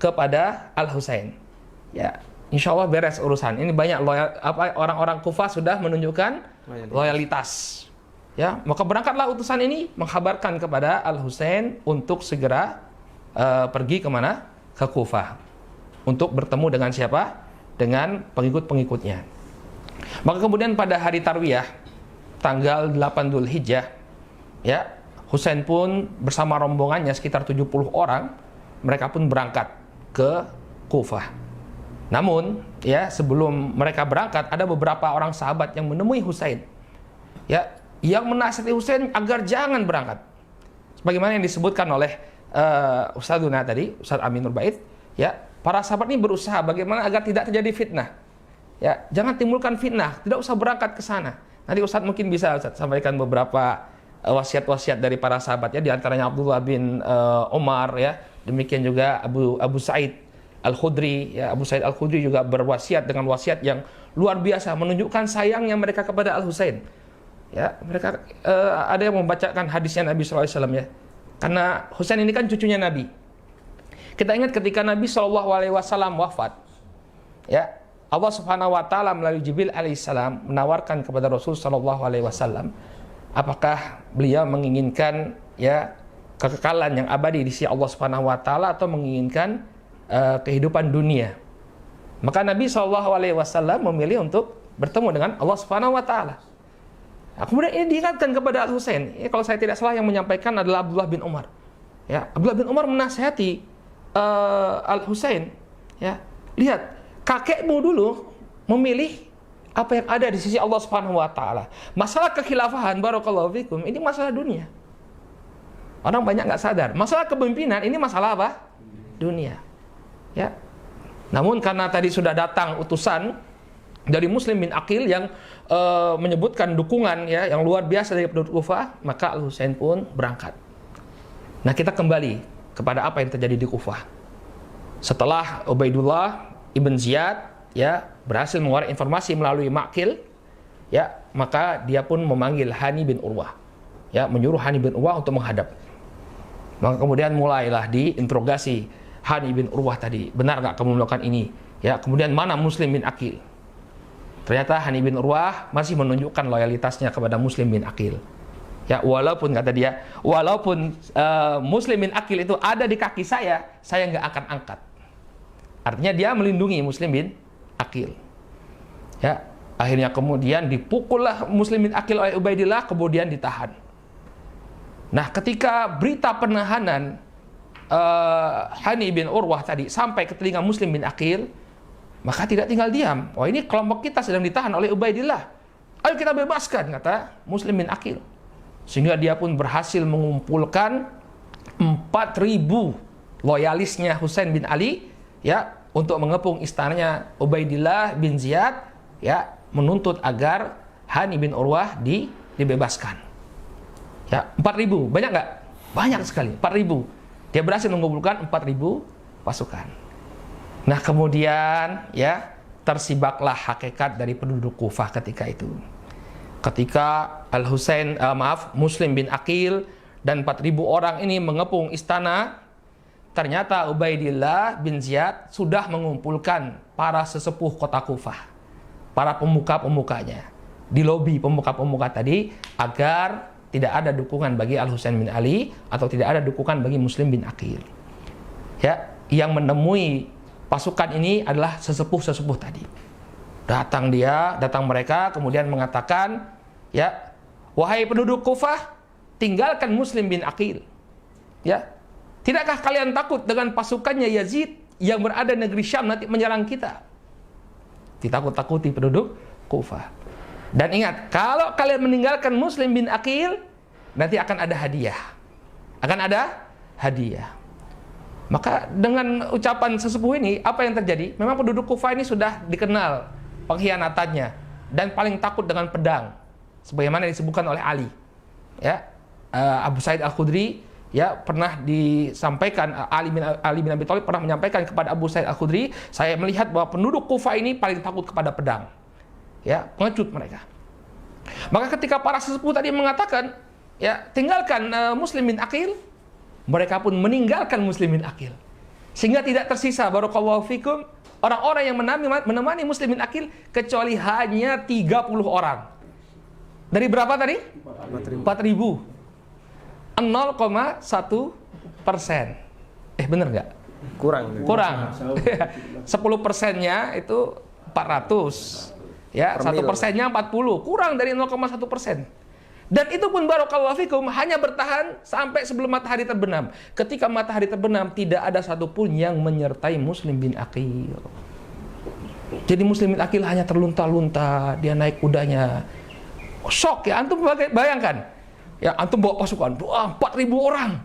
kepada Al-Husain. Ya, insya Allah beres urusan. Ini banyak orang-orang Kufah sudah menunjukkan loyalitas. Ya, maka berangkatlah utusan ini mengkhabarkan kepada Al-Husain untuk segera pergi kemana? Ke Kufah. Untuk bertemu dengan siapa? Dengan pengikut-pengikutnya. Maka kemudian pada hari Tarwiyah, tanggal 8 Dzulhijjah, ya, Husain pun bersama rombongannya sekitar 70 orang, mereka pun berangkat ke Kufah. Namun, ya, sebelum mereka berangkat ada beberapa orang sahabat yang menemui Husain, ya, yang menasihati Husain agar jangan berangkat. Sebagaimana yang disebutkan oleh Ustadzuna tadi, Ustadz Aminur Bait, ya, para sahabat ini berusaha bagaimana agar tidak terjadi fitnah. Ya, jangan timbulkan fitnah, tidak usah berangkat ke sana. Nanti Ustadz mungkin bisa Ustadz sampaikan beberapa wasiat-wasiat dari para sahabat, ya, di antaranya Abdullah bin Umar, ya, demikian juga Abu Sa'id Al-Khudri, ya, Abu Sa'id Al-Khudri juga berwasiat dengan wasiat yang luar biasa, menunjukkan sayangnya mereka kepada Al-Husain. Ya, mereka ada yang membacakan hadisnya Nabi SAW, ya. Karena Husain ini kan cucunya Nabi. Kita ingat ketika Nabi SAW wafat, ya, Allah Subhanahu wa taala melalui Jibril alaihissalam menawarkan kepada Rasul SAW, apakah beliau menginginkan, ya, kekekalan yang abadi di sisi Allah Subhanahu wa taala atau menginginkan kehidupan dunia. Maka Nabi SAW memilih untuk bertemu dengan Allah Subhanahu wa taala. Nah, kemudian ini diingatkan kepada Al-Husain. Ya, kalau saya tidak salah yang menyampaikan adalah Abdullah bin Umar. Ya, Abdullah bin Umar menasihati Al-Husain, ya, lihat, kakekmu dulu memilih apa yang ada di sisi Allah Subhanahu wa taala. Masalah kekhilafahan, barakallahu fikum, ini masalah dunia. Orang banyak nggak sadar. Masalah kepemimpinan ini masalah apa? Dunia. Ya. Namun karena tadi sudah datang utusan dari Muslim bin Aqil yang menyebutkan dukungan, ya, yang luar biasa dari penduduk Kufah, maka Al-Husain pun berangkat. Nah, kita kembali kepada apa yang terjadi di Kufah. Setelah Ubaidullah ibn Ziyad, ya, berhasil mengeluarkan informasi melalui Maqil, ya, maka dia pun memanggil Hani bin Urwah, ya, menyuruh Hani bin Urwah untuk menghadap. Maka kemudian mulailah diinterogasi Hani bin Urwah tadi, benar nggak kamu melakukan ini? Ya, kemudian mana Muslim bin Aqil? Ternyata Hani bin Urwah masih menunjukkan loyalitasnya kepada Muslim bin Aqil. Ya, walaupun kata dia, walaupun Muslim bin Aqil itu ada di kaki saya nggak akan angkat. Artinya dia melindungi Muslim bin Aqil. Ya, akhirnya kemudian dipukullah Muslim bin Aqil oleh Ubaidillah, kemudian ditahan. Nah, ketika berita penahanan Hani bin Urwah tadi sampai ke telinga Muslim bin Aqil, maka tidak tinggal diam. Oh, ini kelompok kita sedang ditahan oleh Ubaidillah. Ayo kita bebaskan, kata Muslim bin Aqil. Sehingga dia pun berhasil mengumpulkan 4.000 loyalisnya Husain bin Ali, ya, untuk mengepung istananya Ubaidillah bin Ziyad, ya, menuntut agar Hani bin Urwah dibebaskan. Ya, 4.000, banyak nggak? Banyak sekali, 4.000. Dia berhasil mengumpulkan 4.000 pasukan. Nah, kemudian, ya, tersibaklah hakikat dari penduduk Kufah ketika itu. Ketika Muslim bin Aqil dan 4.000 orang ini mengepung istana, ternyata Ubaidillah bin Ziyad sudah mengumpulkan para sesepuh kota Kufah, para pemuka-pemukanya, di lobi pemuka-pemuka tadi, agar tidak ada dukungan bagi Al-Husain bin Ali atau tidak ada dukungan bagi Muslim bin Aqil. Ya, yang menemui pasukan ini adalah sesepuh-sesepuh tadi. Datang mereka kemudian mengatakan, ya, wahai penduduk Kufah, tinggalkan Muslim bin Aqil. Ya, tidakkah kalian takut dengan pasukannya Yazid yang berada di negeri Syam nanti menyerang kita? Ditakut-takuti penduduk Kufah. Dan ingat, kalau kalian meninggalkan Muslim bin Aqil, nanti akan ada hadiah. Akan ada hadiah. Maka dengan ucapan sesepuh ini, apa yang terjadi? Memang penduduk Kufah ini sudah dikenal pengkhianatannya dan paling takut dengan pedang, sebagaimana disebutkan oleh Ali. Ya, Abu Sa'id Al-Khudri, ya, pernah disampaikan, Ali bin Abi Thalib pernah menyampaikan kepada Abu Sa'id Al-Khudri, saya melihat bahwa penduduk Kufah ini paling takut kepada pedang. Ya, pengecut mereka. Maka ketika para sesepuh tadi mengatakan, ya, tinggalkan Muslim bin Aqil, mereka pun meninggalkan Muslim bin Aqil. Sehingga tidak tersisa, barakallahu fikum, orang-orang yang menemani Muslim bin Aqil, kecuali hanya 30 orang. Dari berapa tadi? 4.000. 0,1%. Bener nggak? Kurang. 10%-nya itu 400. Ya, 1%-nya 40, kurang dari 0,1%. Dan itu pun barakallahu fikum hanya bertahan sampai sebelum matahari terbenam. Ketika matahari terbenam tidak ada satupun yang menyertai Muslim bin Aqil. Jadi Muslim bin Aqil hanya terlunta-lunta, dia naik kudanya. Shock ya, antum bayangkan. Ya, antum bawa pasukan, 4.000 orang.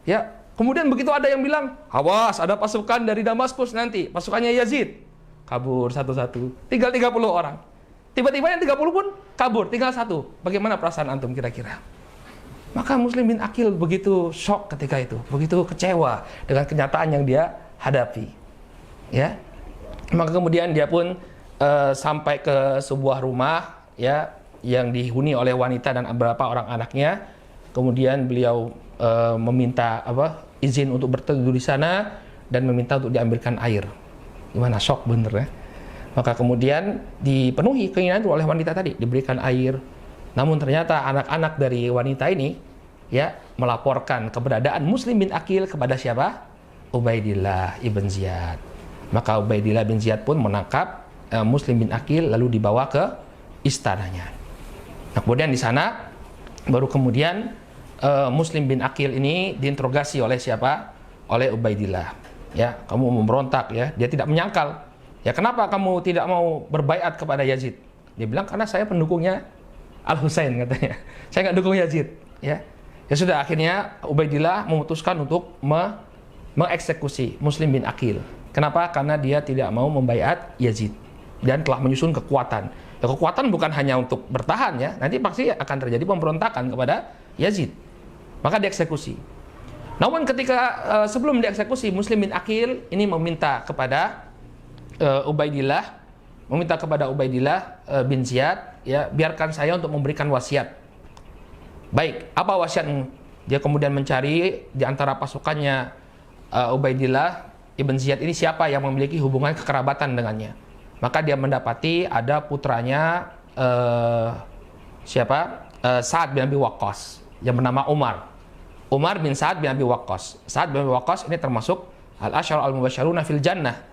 Ya, kemudian begitu ada yang bilang, awas ada pasukan dari Damaskus nanti, pasukannya Yazid. Kabur satu-satu, tinggal 30 orang. Tiba-tiba yang 30 pun kabur, tinggal satu. Bagaimana perasaan antum kira-kira? Maka Muslim bin Aqil begitu shock ketika itu, begitu kecewa dengan kenyataan yang dia hadapi. Ya, maka kemudian dia pun sampai ke sebuah rumah, ya, yang dihuni oleh wanita dan beberapa orang anaknya. Kemudian beliau meminta izin untuk berteduh di sana dan meminta untuk diambilkan air. Gimana, shock bener ya? Maka kemudian dipenuhi keinginan itu oleh wanita tadi, diberikan air. Namun ternyata anak-anak dari wanita ini ya melaporkan keberadaan Muslim bin Aqil kepada siapa? Ubaidillah ibn Ziyad. Maka Ubaidillah bin Ziyad pun menangkap Muslim bin Aqil lalu dibawa ke istananya. Nah, kemudian di sana baru kemudian Muslim bin Aqil ini diinterogasi oleh siapa? Oleh Ubaidillah. Ya, kamu memberontak ya. Dia tidak menyangkal. Ya, kenapa kamu tidak mau berbaiat kepada Yazid? Dia bilang karena saya pendukungnya Al-Husain katanya. Saya nggak dukung Yazid. Ya, ya sudah, akhirnya Ubaidillah memutuskan untuk mengeksekusi Muslim bin Aqil. Kenapa? Karena dia tidak mau membaiat Yazid dan telah menyusun kekuatan. Ya, kekuatan bukan hanya untuk bertahan ya. Nanti pasti akan terjadi pemberontakan kepada Yazid. Maka dieksekusi. Namun ketika sebelum dieksekusi, Muslim bin Aqil ini meminta kepada Ubaidillah bin Ziyad, ya, biarkan saya untuk memberikan wasiat. Baik, apa wasiatmu? Dia kemudian mencari di antara pasukannya Ubaidillah ibn Ziyad ini siapa yang memiliki hubungan kekerabatan dengannya. Maka dia mendapati ada putranya Sa'ad bin Abi Waqqas yang bernama Umar bin Sa'ad bin Abi Waqqas. Sa'ad bin Abi Waqqas ini termasuk al-asyara al-mubasysyaruna fil jannah.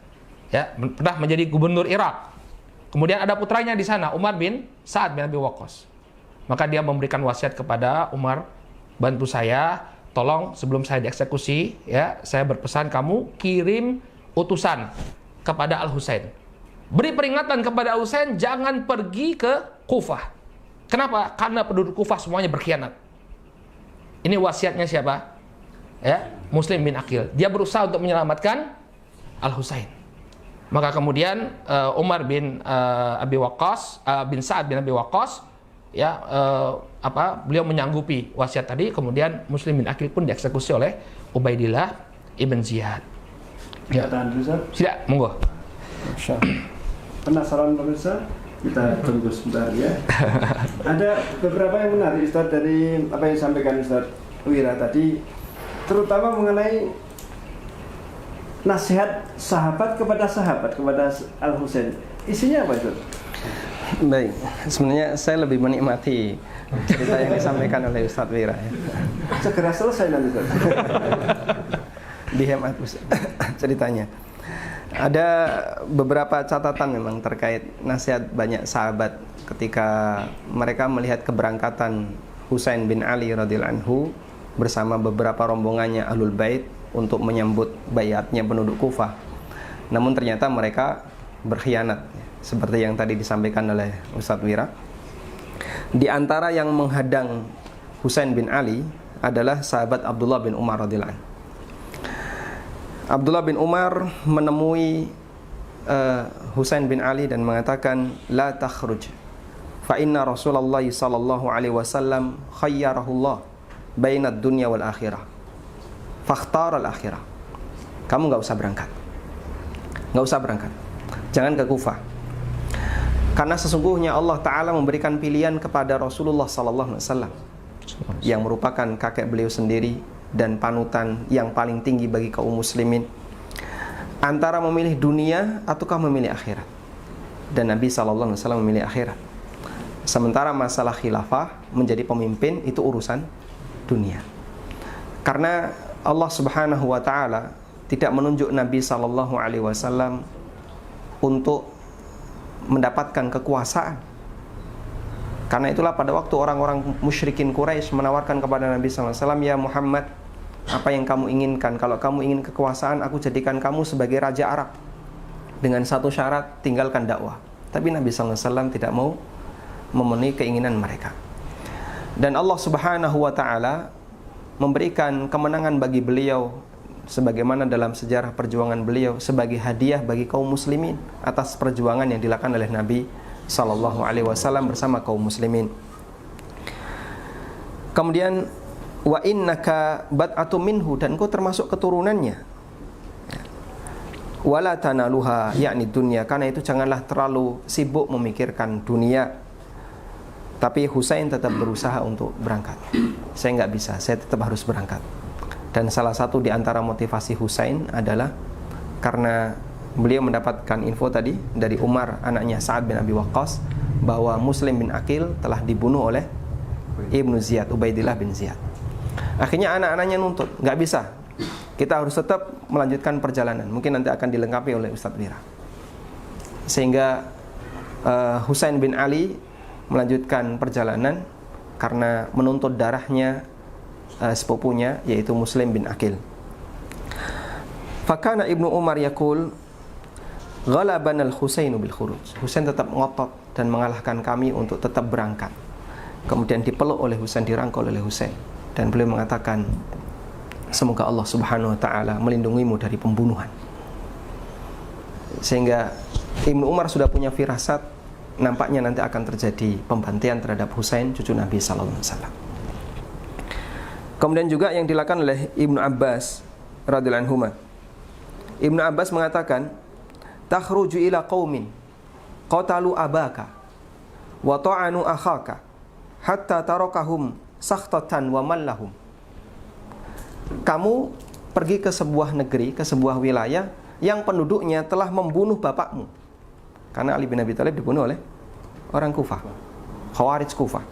Ya, pernah menjadi gubernur Irak. Kemudian ada putranya di sana, Umar bin Sa'ad bin Abi Waqqas. Maka dia memberikan wasiat kepada Umar, bantu saya, tolong sebelum saya dieksekusi, ya, saya berpesan kamu kirim utusan kepada Al-Husain. Beri peringatan kepada Al-Husain jangan pergi ke Kufah. Kenapa? Karena penduduk Kufah semuanya berkhianat. Ini wasiatnya siapa? Ya, Muslim bin Aqil. Dia berusaha untuk menyelamatkan Al-Husain. Maka kemudian Umar bin Abi Waqqas bin Sa'ad bin Abi Waqqas ya beliau menyanggupi wasiat tadi. Kemudian Muslim bin Aqil pun dieksekusi oleh Ubaidillah ibn Ziyad. Ya. Tidak, monggo. Penasaran pemirsa? Kita tunggu sebentar ya. Ada beberapa yang menarik Ustaz dari apa yang disampaikan Ustaz Wira tadi, terutama mengenai nasihat sahabat kepada Al-Husain. Isinya apa itu? Baik, sebenarnya saya lebih menikmati cerita yang disampaikan oleh Ustadz Wira ya. Segera selesai nanti Ustaz. Dihemat ceritanya. Ada beberapa catatan memang terkait nasihat banyak sahabat ketika mereka melihat keberangkatan Husain bin Ali radhiyallahu anhu bersama beberapa rombongannya Ahlul Bait untuk menyambut baiatnya penduduk Kufah. Namun ternyata mereka berkhianat, seperti yang tadi disampaikan oleh Ustadz Wira. Di antara yang menghadang Husain bin Ali adalah sahabat Abdullah bin Umar radhiyallahu anhu. Abdullah bin Umar menemui Husain bin Ali dan mengatakan, la takhruj fa inna Rasulullah sallallahu alaihi wasallam khayyarahullah bainad dunya wal akhirah fakhtar al akhirah. Kamu nggak usah berangkat, jangan ke Kufah, karena sesungguhnya Allah Ta'ala memberikan pilihan kepada Rasulullah sallallahu alaihi wasallam yang merupakan kakek beliau sendiri dan panutan yang paling tinggi bagi kaum muslimin, antara memilih dunia ataukah memilih akhirat. Dan Nabi sallallahu alaihi wasallam memilih akhirat. Sementara masalah khilafah menjadi pemimpin itu urusan dunia. Karena Allah Subhanahu wa taala tidak menunjuk Nabi sallallahu alaihi wasallam untuk mendapatkan kekuasaan. Karena itulah pada waktu orang-orang musyrikin Quraisy menawarkan kepada Nabi SAW, "Ya Muhammad, apa yang kamu inginkan? Kalau kamu ingin kekuasaan, aku jadikan kamu sebagai raja Arab. Dengan satu syarat, tinggalkan dakwah." Tapi Nabi SAW tidak mau memenuhi keinginan mereka. Dan Allah Subhanahu wa Ta'ala memberikan kemenangan bagi beliau, sebagaimana dalam sejarah perjuangan beliau, sebagai hadiah bagi kaum muslimin atas perjuangan yang dilakukan oleh Nabi sallallahu alaihi wasallam bersama kaum muslimin. Kemudian wa innaka bad'atu minhu, dan engkau termasuk keturunannya. Wala tanaluha, yakni dunia, karena itu janganlah terlalu sibuk memikirkan dunia. Tapi Husain tetap berusaha untuk berangkat. Saya nggak bisa, saya tetap harus berangkat. Dan salah satu di antara motivasi Husain adalah karena beliau mendapatkan info tadi dari Umar, anaknya Sa'ad bin Abi Waqqas, bahwa Muslim bin Aqil telah dibunuh oleh Ibnu Ziyad, Ubaidillah bin Ziyad. Akhirnya anak-anaknya nuntut, nggak bisa, kita harus tetap melanjutkan perjalanan. Mungkin nanti akan dilengkapi oleh Ustadz Wira. Sehingga Husain bin Ali melanjutkan perjalanan karena menuntut darahnya sepupunya, yaitu Muslim bin Aqil. Fakana Ibnu Umar yaqul ghalaban al-Husainu bil khuruj. Husain tetap ngotot dan mengalahkan kami untuk tetap berangkat. Kemudian dipeluk oleh Husain, dirangkul oleh Husain, dan beliau mengatakan, semoga Allah Subhanahu wa Ta'ala melindungimu dari pembunuhan. Sehingga Ibnu Umar sudah punya firasat, nampaknya nanti akan terjadi pembantian terhadap Husain, cucu Nabi sallallahu alaihi wasallam. Kemudian juga yang dilakukan oleh Ibnu Abbas radhiyallahu anhu. Ibnu Abbas mengatakan, takhruju ila qaumin qatalu abaka wa ta'anu akhaka hatta tarakahum sakhtatan wa mallahum. Kamu pergi ke sebuah negeri, ke sebuah wilayah yang penduduknya telah membunuh bapakmu. Karena Ali bin Abi Thalib dibunuh oleh orang Kufah, Khawarij Kufah.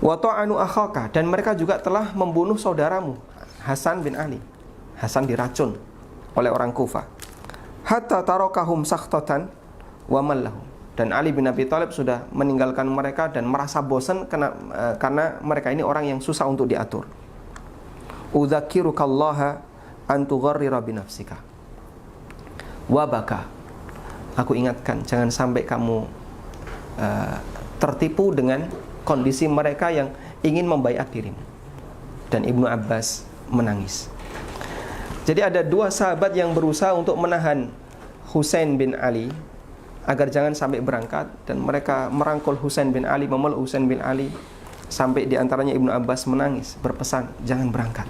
Wa ta'anu akhaka, dan mereka juga telah membunuh saudaramu Hasan bin Ali. Hasan diracun oleh orang Kufah. Hatta tarakahum sakhtatan wa mallahum. Dan Ali bin Abi Thalib sudah meninggalkan mereka dan merasa bosan karena mereka ini orang yang susah untuk diatur. Udzakirukallaha an tugharrira bi nafsika wa baka. Aku ingatkan, jangan sampai kamu tertipu dengan kondisi mereka yang ingin membaiat dirimu. Dan Ibnu Abbas menangis. Jadi ada dua sahabat yang berusaha untuk menahan Husain bin Ali agar jangan sampai berangkat, dan mereka merangkul Husain bin Ali, memeluk Husain bin Ali, sampai diantaranya Ibnu Abbas menangis berpesan, jangan berangkat.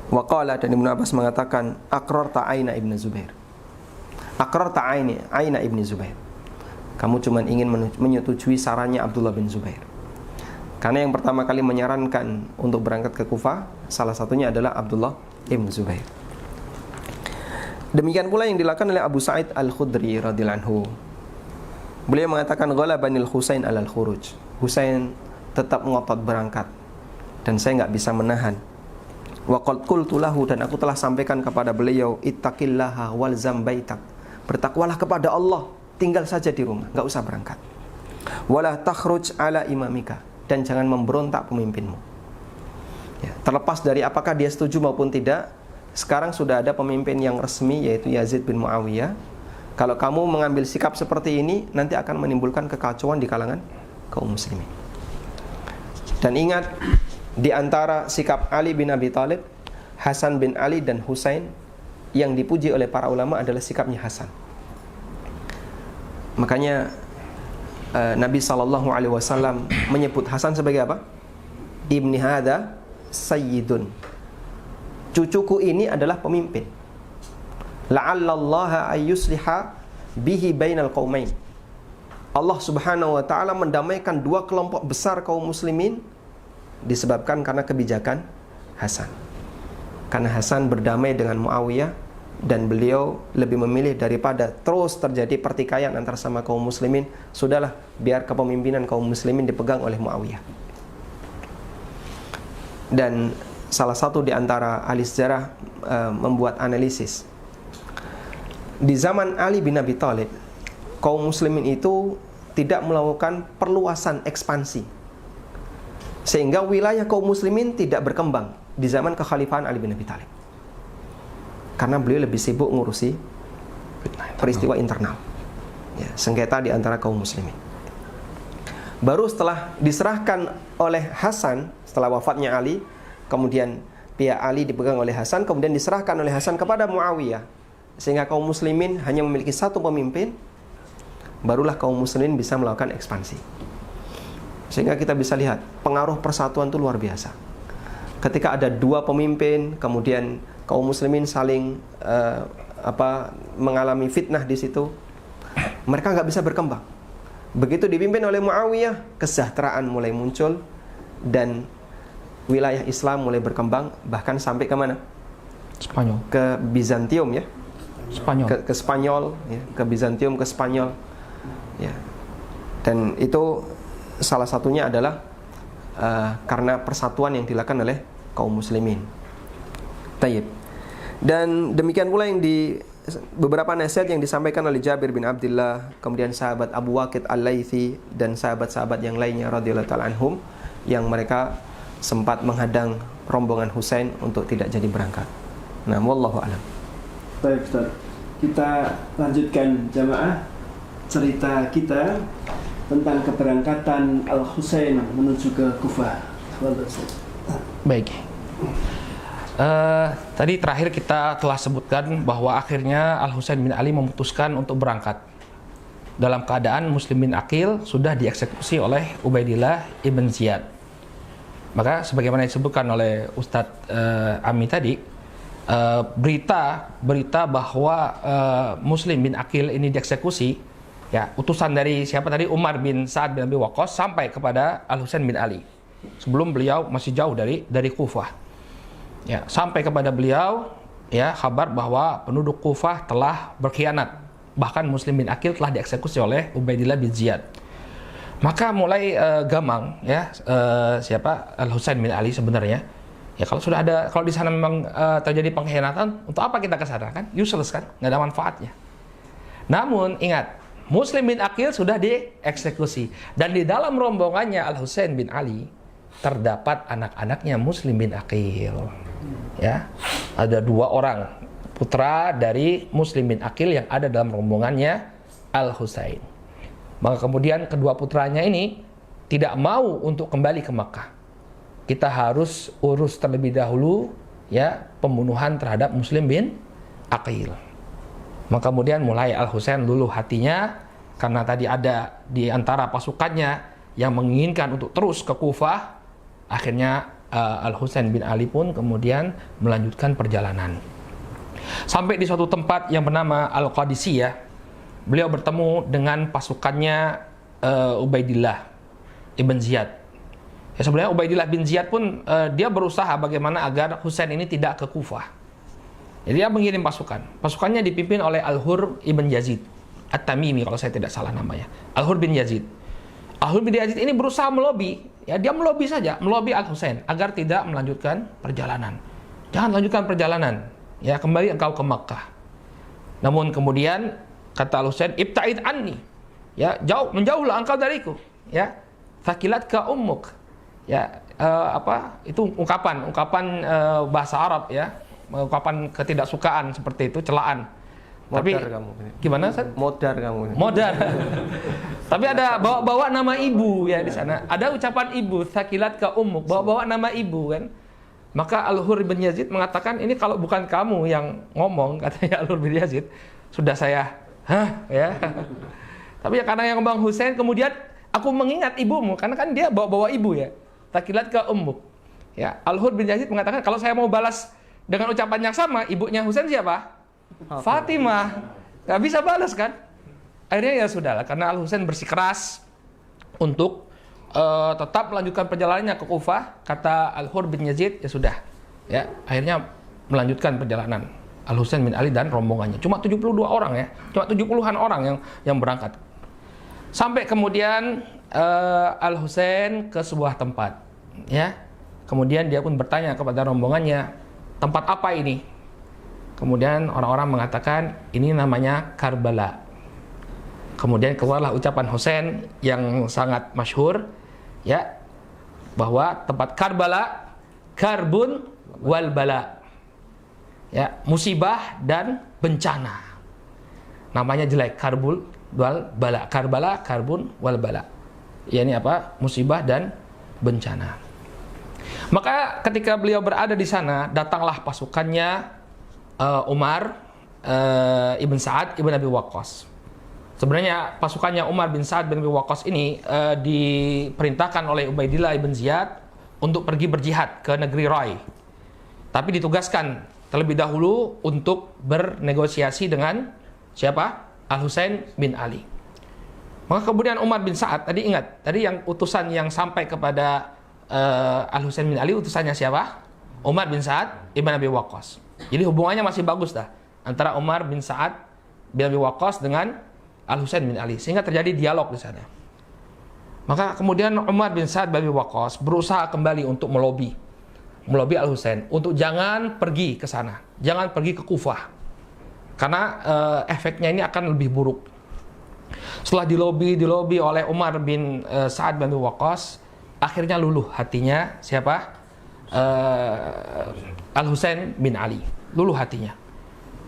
Waqala, dan Ibnu Abbas mengatakan, aqrarta aina Ibnu Zubair. Aqrarta aina Ibnu Zubair. Kamu cuma ingin menyetujui sarannya Abdullah bin Zubair. Karena yang pertama kali menyarankan untuk berangkat ke Kufah, salah satunya adalah Abdullah bin Zubair. Demikian pula yang dilakukan oleh Abu Sa'id Al-Khudri radhiyallahu anhu. Beliau mengatakan, ghalabanil Husain alal khuruj. Husain tetap ngotot berangkat, dan saya nggak bisa menahan. Wa qad qultu lahu, dan aku telah sampaikan kepada beliau, ittaqillaha walzam baitak. Bertakwalah kepada Allah, tinggal saja di rumah, nggak usah berangkat. Wala takhruj ala imamika, dan jangan memberontak pemimpinmu. Ya, terlepas dari apakah dia setuju maupun tidak, sekarang sudah ada pemimpin yang resmi, yaitu Yazid bin Muawiyah. Kalau kamu mengambil sikap seperti ini, nanti akan menimbulkan kekacauan di kalangan kaum muslimin. Dan ingat, di antara sikap Ali bin Abi Thalib, Hasan bin Ali, dan Husain, yang dipuji oleh para ulama adalah sikapnya Hasan. Makanya Nabi SAW menyebut Hasan sebagai apa? Ibni hadha sayyidun. Cucuku ini adalah pemimpin. La'allallaha ayyusliha bihi bainal qaumain. Allah Subhanahu wa Ta'ala mendamaikan dua kelompok besar kaum muslimin disebabkan karena kebijakan Hasan. Karena Hasan berdamai dengan Muawiyah, dan beliau lebih memilih daripada terus terjadi pertikaian antara sama kaum muslimin, sudahlah biar kepemimpinan kaum muslimin dipegang oleh Muawiyah. Dan salah satu di antara ahli sejarah membuat analisis. Di zaman Ali bin Abi Thalib, kaum muslimin itu tidak melakukan perluasan ekspansi, sehingga wilayah kaum muslimin tidak berkembang di zaman kekhalifahan Ali bin Abi Thalib, karena beliau lebih sibuk ngurusi peristiwa internal, ya, sengketa di antara kaum muslimin. Baru setelah diserahkan oleh Hasan, setelah wafatnya Ali, kemudian pihak Ali dipegang oleh Hasan, kemudian diserahkan oleh Hasan kepada Muawiyah, sehingga kaum muslimin hanya memiliki satu pemimpin. Barulah kaum muslimin bisa melakukan ekspansi. Sehingga kita bisa lihat pengaruh persatuan itu luar biasa. Ketika ada dua pemimpin, kemudian kaum muslimin saling mengalami fitnah di situ, mereka nggak bisa berkembang. Begitu dipimpin oleh Muawiyah, kesejahteraan mulai muncul dan wilayah Islam mulai berkembang, bahkan sampai ke mana? Spanyol. Ke Bizantium, ya. Spanyol. Ke Spanyol, ya. Ke Bizantium, ke Spanyol, ya. Dan itu salah satunya adalah karena persatuan yang dilakukan oleh kaum muslimin. Tayyib. Dan demikian pula yang di beberapa nasihat yang disampaikan oleh Jabir bin Abdullah, kemudian sahabat Abu Waqid Al-Laythi dan sahabat-sahabat yang lainnya radhiyallahu ta'ala anhum, yang mereka sempat menghadang rombongan Husain untuk tidak jadi berangkat. Nah, wallahu a'lam. Baik, Ustaz. Kita lanjutkan jamaah cerita kita tentang keberangkatan Al-Husain menuju ke Kufah. Baik. Tadi terakhir kita telah sebutkan bahwa akhirnya Al-Husain bin Ali memutuskan untuk berangkat dalam keadaan muslimin akil sudah dieksekusi oleh Ubaidillah ibn Ziyad. Maka sebagaimana disebutkan oleh Ustadz Ami tadi, berita bahwa Muslim bin Aqil ini dieksekusi, ya, utusan dari siapa tadi, Umar bin Sa'ad bin Abi Waqqas, sampai kepada Al-Husain bin Ali sebelum beliau masih jauh dari Kufah. Ya, sampai kepada beliau, ya, kabar bahwa penduduk Kufah telah berkhianat, bahkan Muslim bin Aqil telah dieksekusi oleh Ubaidillah bin Ziyad. Maka mulai gamang, ya, siapa Al-Husain bin Ali sebenarnya. Ya, kalau sudah ada, kalau di sana memang terjadi pengkhianatan, untuk apa kita ke sana, kan? Useless, kan? Nggak ada manfaatnya. Namun ingat, Muslim bin Aqil sudah dieksekusi, dan di dalam rombongannya Al-Husain bin Ali terdapat anak-anaknya Muslim bin Aqil. Ya, ada 2 orang putra dari Muslim bin Aqil yang ada dalam rombongannya Al-Husain. Maka kemudian kedua putranya ini tidak mau untuk kembali ke Makkah. Kita harus urus terlebih dahulu, ya, pembunuhan terhadap Muslim bin Aqil. Maka kemudian mulai Al-Husain luluh hatinya, karena tadi ada di antara pasukannya yang menginginkan untuk terus ke Kufah. Akhirnya Al-Husain bin Ali pun kemudian melanjutkan perjalanan sampai di suatu tempat yang bernama Al-Qadisiyah. Beliau bertemu dengan pasukannya Ubaidillah ibn Ziyad. Ya, sebenarnya Ubaidillah bin Ziyad pun dia berusaha bagaimana agar Husain ini tidak ke Kufah. Jadi dia mengirim pasukan. Pasukannya dipimpin oleh Al-Hur ibn Yazid At-Tamimi, kalau saya tidak salah namanya. Al-Hur bin Yazid. Al-Hur bin Yazid ini berusaha melobi. Ya, dia melobi saja, melobi Al-Husain agar tidak melanjutkan perjalanan. Jangan lanjutkan perjalanan. Ya, kembali engkau ke Makkah. Namun kemudian kata Al-Husain, ibta'id anni. Ya, menjauhlah engkau dariku. Ya, thaqilat ka ummuk. Ya, itu ungkapan bahasa Arab, ya. Ungkapan ketidaksukaan seperti itu, celaan. Tapi kamu. Gimana, Ustaz? Modar kamu. Modar. Tapi ada bawa nama ibu, ya, di sana. Ada ucapan ibu, thaqilat ka ummuk, bawa nama ibu, kan. Maka Al-Hur bin Yazid mengatakan, ini kalau bukan kamu yang ngomong, katanya Al-Hur bin Yazid, sudah saya, ya. Tapi ya karena yang Bang Husain, kemudian aku mengingat ibumu, karena kan dia bawa ibu, ya. Thaqilat ka ummuk. Ya, Al-Hur bin Yazid mengatakan, kalau saya mau balas dengan ucapan yang sama, ibunya Husain siapa? Fatimah. Gak bisa balas, kan? Akhirnya ya sudahlah, karena Al-Husain bersikeras untuk tetap melanjutkan perjalanannya ke Kufah. Kata Al-Hur bin Yazid, ya sudah, ya, akhirnya melanjutkan perjalanan Al-Husain bin Ali dan rombongannya. Cuma 72 orang, ya, cuma 70-an orang yang berangkat. Sampai kemudian Al-Husain ke sebuah tempat, ya. Kemudian dia pun bertanya kepada rombongannya, tempat apa ini? Kemudian orang-orang mengatakan, ini namanya Karbala. Kemudian keluarlah ucapan Husain yang sangat masyhur, ya, bahwa tempat Karbala karbun wal bala, ya, musibah dan bencana. Namanya jelek, karbul wal bala, Karbala karbun wal bala, ya, ini apa, musibah dan bencana. Maka ketika beliau berada di sana, datanglah pasukannya Umar ibn Sa'ad ibn Abi Waqqas. Sebenarnya pasukannya Umar bin Sa'ad bin Abi Waqqas ini diperintahkan oleh Ubaidillah ibn Ziyad untuk pergi berjihad ke negeri Rai. Tapi ditugaskan terlebih dahulu untuk bernegosiasi dengan siapa? Al-Husain bin Ali. Maka kemudian Umar bin Sa'ad, tadi ingat, tadi yang utusan yang sampai kepada Al-Husain bin Ali, utusannya siapa? Umar bin Sa'ad ibn Abi Waqqas. Jadi hubungannya masih bagus dah antara Umar bin Sa'ad bin Abi Waqqas dengan Al-Husain bin Ali, sehingga terjadi dialog di sana. Maka kemudian Umar bin Sa'ad bin Abi Waqqas berusaha kembali untuk melobi Al-Husain untuk jangan pergi ke sana, jangan pergi ke Kufah, karena efeknya ini akan lebih buruk. Setelah dilobi oleh Umar bin Sa'ad bin Abi Waqqas, akhirnya luluh hatinya siapa? Al-Husain bin Ali, luluh hatinya.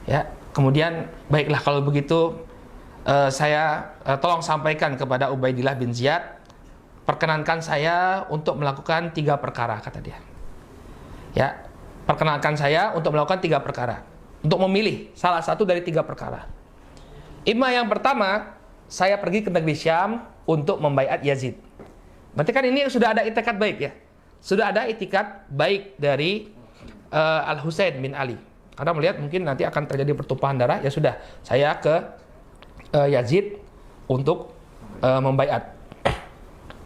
Ya, kemudian baiklah kalau begitu, saya tolong sampaikan kepada Ubaidillah bin Ziyad, perkenankan saya untuk melakukan 3 perkara, kata dia. Ya, perkenankan saya untuk melakukan 3 perkara, untuk memilih salah satu dari 3 perkara. Yang pertama, saya pergi ke negeri Syam untuk membaiat Yazid. Berarti kan ini sudah ada itikat baik, ya, sudah ada itikat baik dari Al-Husain bin Ali. Karena melihat mungkin nanti akan terjadi pertumpahan darah, ya sudah, saya ke Yazid untuk membaiat.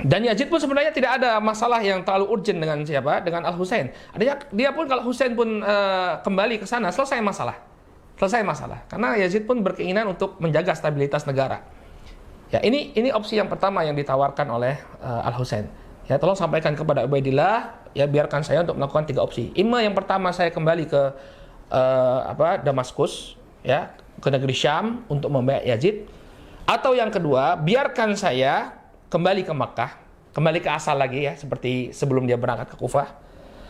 Dan Yazid pun sebenarnya tidak ada masalah yang terlalu urgent dengan siapa? Dengan Al-Husain. Artinya dia pun, kalau Husain pun kembali ke sana, selesai masalah. Karena Yazid pun berkeinginan untuk menjaga stabilitas negara. Ya, ini opsi yang pertama yang ditawarkan oleh Al-Husain. Ya, tolong sampaikan kepada Ubaidillah, ya, biarkan saya untuk melakukan 3 opsi. Yang pertama, saya kembali ke Damaskus, ya, ke negeri Syam untuk membaiat Yazid. Atau yang kedua, biarkan saya kembali ke Makkah, kembali ke asal lagi, ya, seperti sebelum dia berangkat ke Kufah.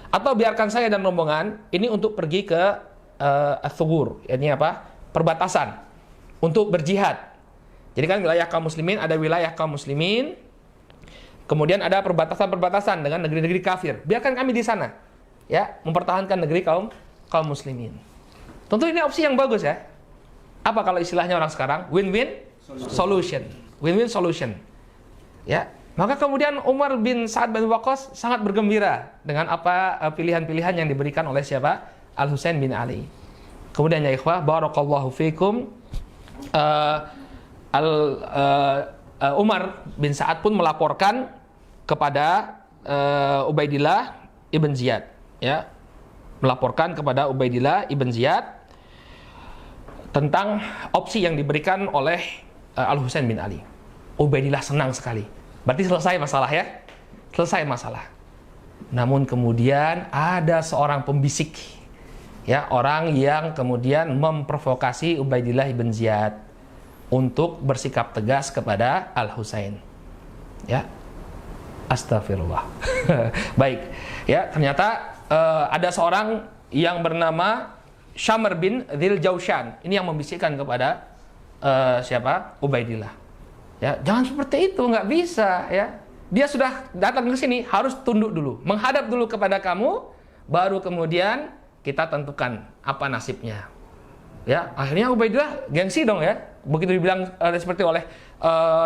Atau biarkan saya dan rombongan ini untuk pergi ke Ats-Tsugur, ini apa? Perbatasan, untuk berjihad. Jadi kan wilayah kaum muslimin, ada wilayah kaum muslimin, kemudian ada perbatasan-perbatasan dengan negeri-negeri kafir. Biarkan kami di sana, ya, mempertahankan negeri kaum muslimin. Tentu ini opsi yang bagus, ya. Apa kalau istilahnya orang sekarang? Win-win solution. Win-win solution. Ya, maka kemudian Umar bin Sa'ad bin Waqqas sangat bergembira dengan apa pilihan-pilihan yang diberikan oleh siapa? Al-Husain bin Ali. Kemudian, ya ikhwah, barakallahu fikum, Umar bin Sa'ad pun melaporkan kepada Ubaidillah ibn Ziyad, ya, melaporkan kepada Ubaidillah ibn Ziyad tentang opsi yang diberikan oleh Al-Husain bin Ali. Ubaidillah senang sekali. Berarti selesai masalah, ya. Selesai masalah. Namun kemudian ada seorang pembisik, ya, orang yang kemudian memprovokasi Ubaidillah ibn Ziyad untuk bersikap tegas kepada Al-Husain. Ya. Astagfirullah. Baik. Ya, ternyata ada seorang yang bernama Syamr bin Dzil Jaushan. Ini yang membisikkan kepada siapa? Ubaidillah. Ya, jangan seperti itu, nggak bisa, ya. Dia sudah datang ke sini, harus tunduk dulu, menghadap dulu kepada kamu, baru kemudian kita tentukan apa nasibnya. Ya, akhirnya Ubaidillah gengsi dong, ya. Begitu dibilang seperti oleh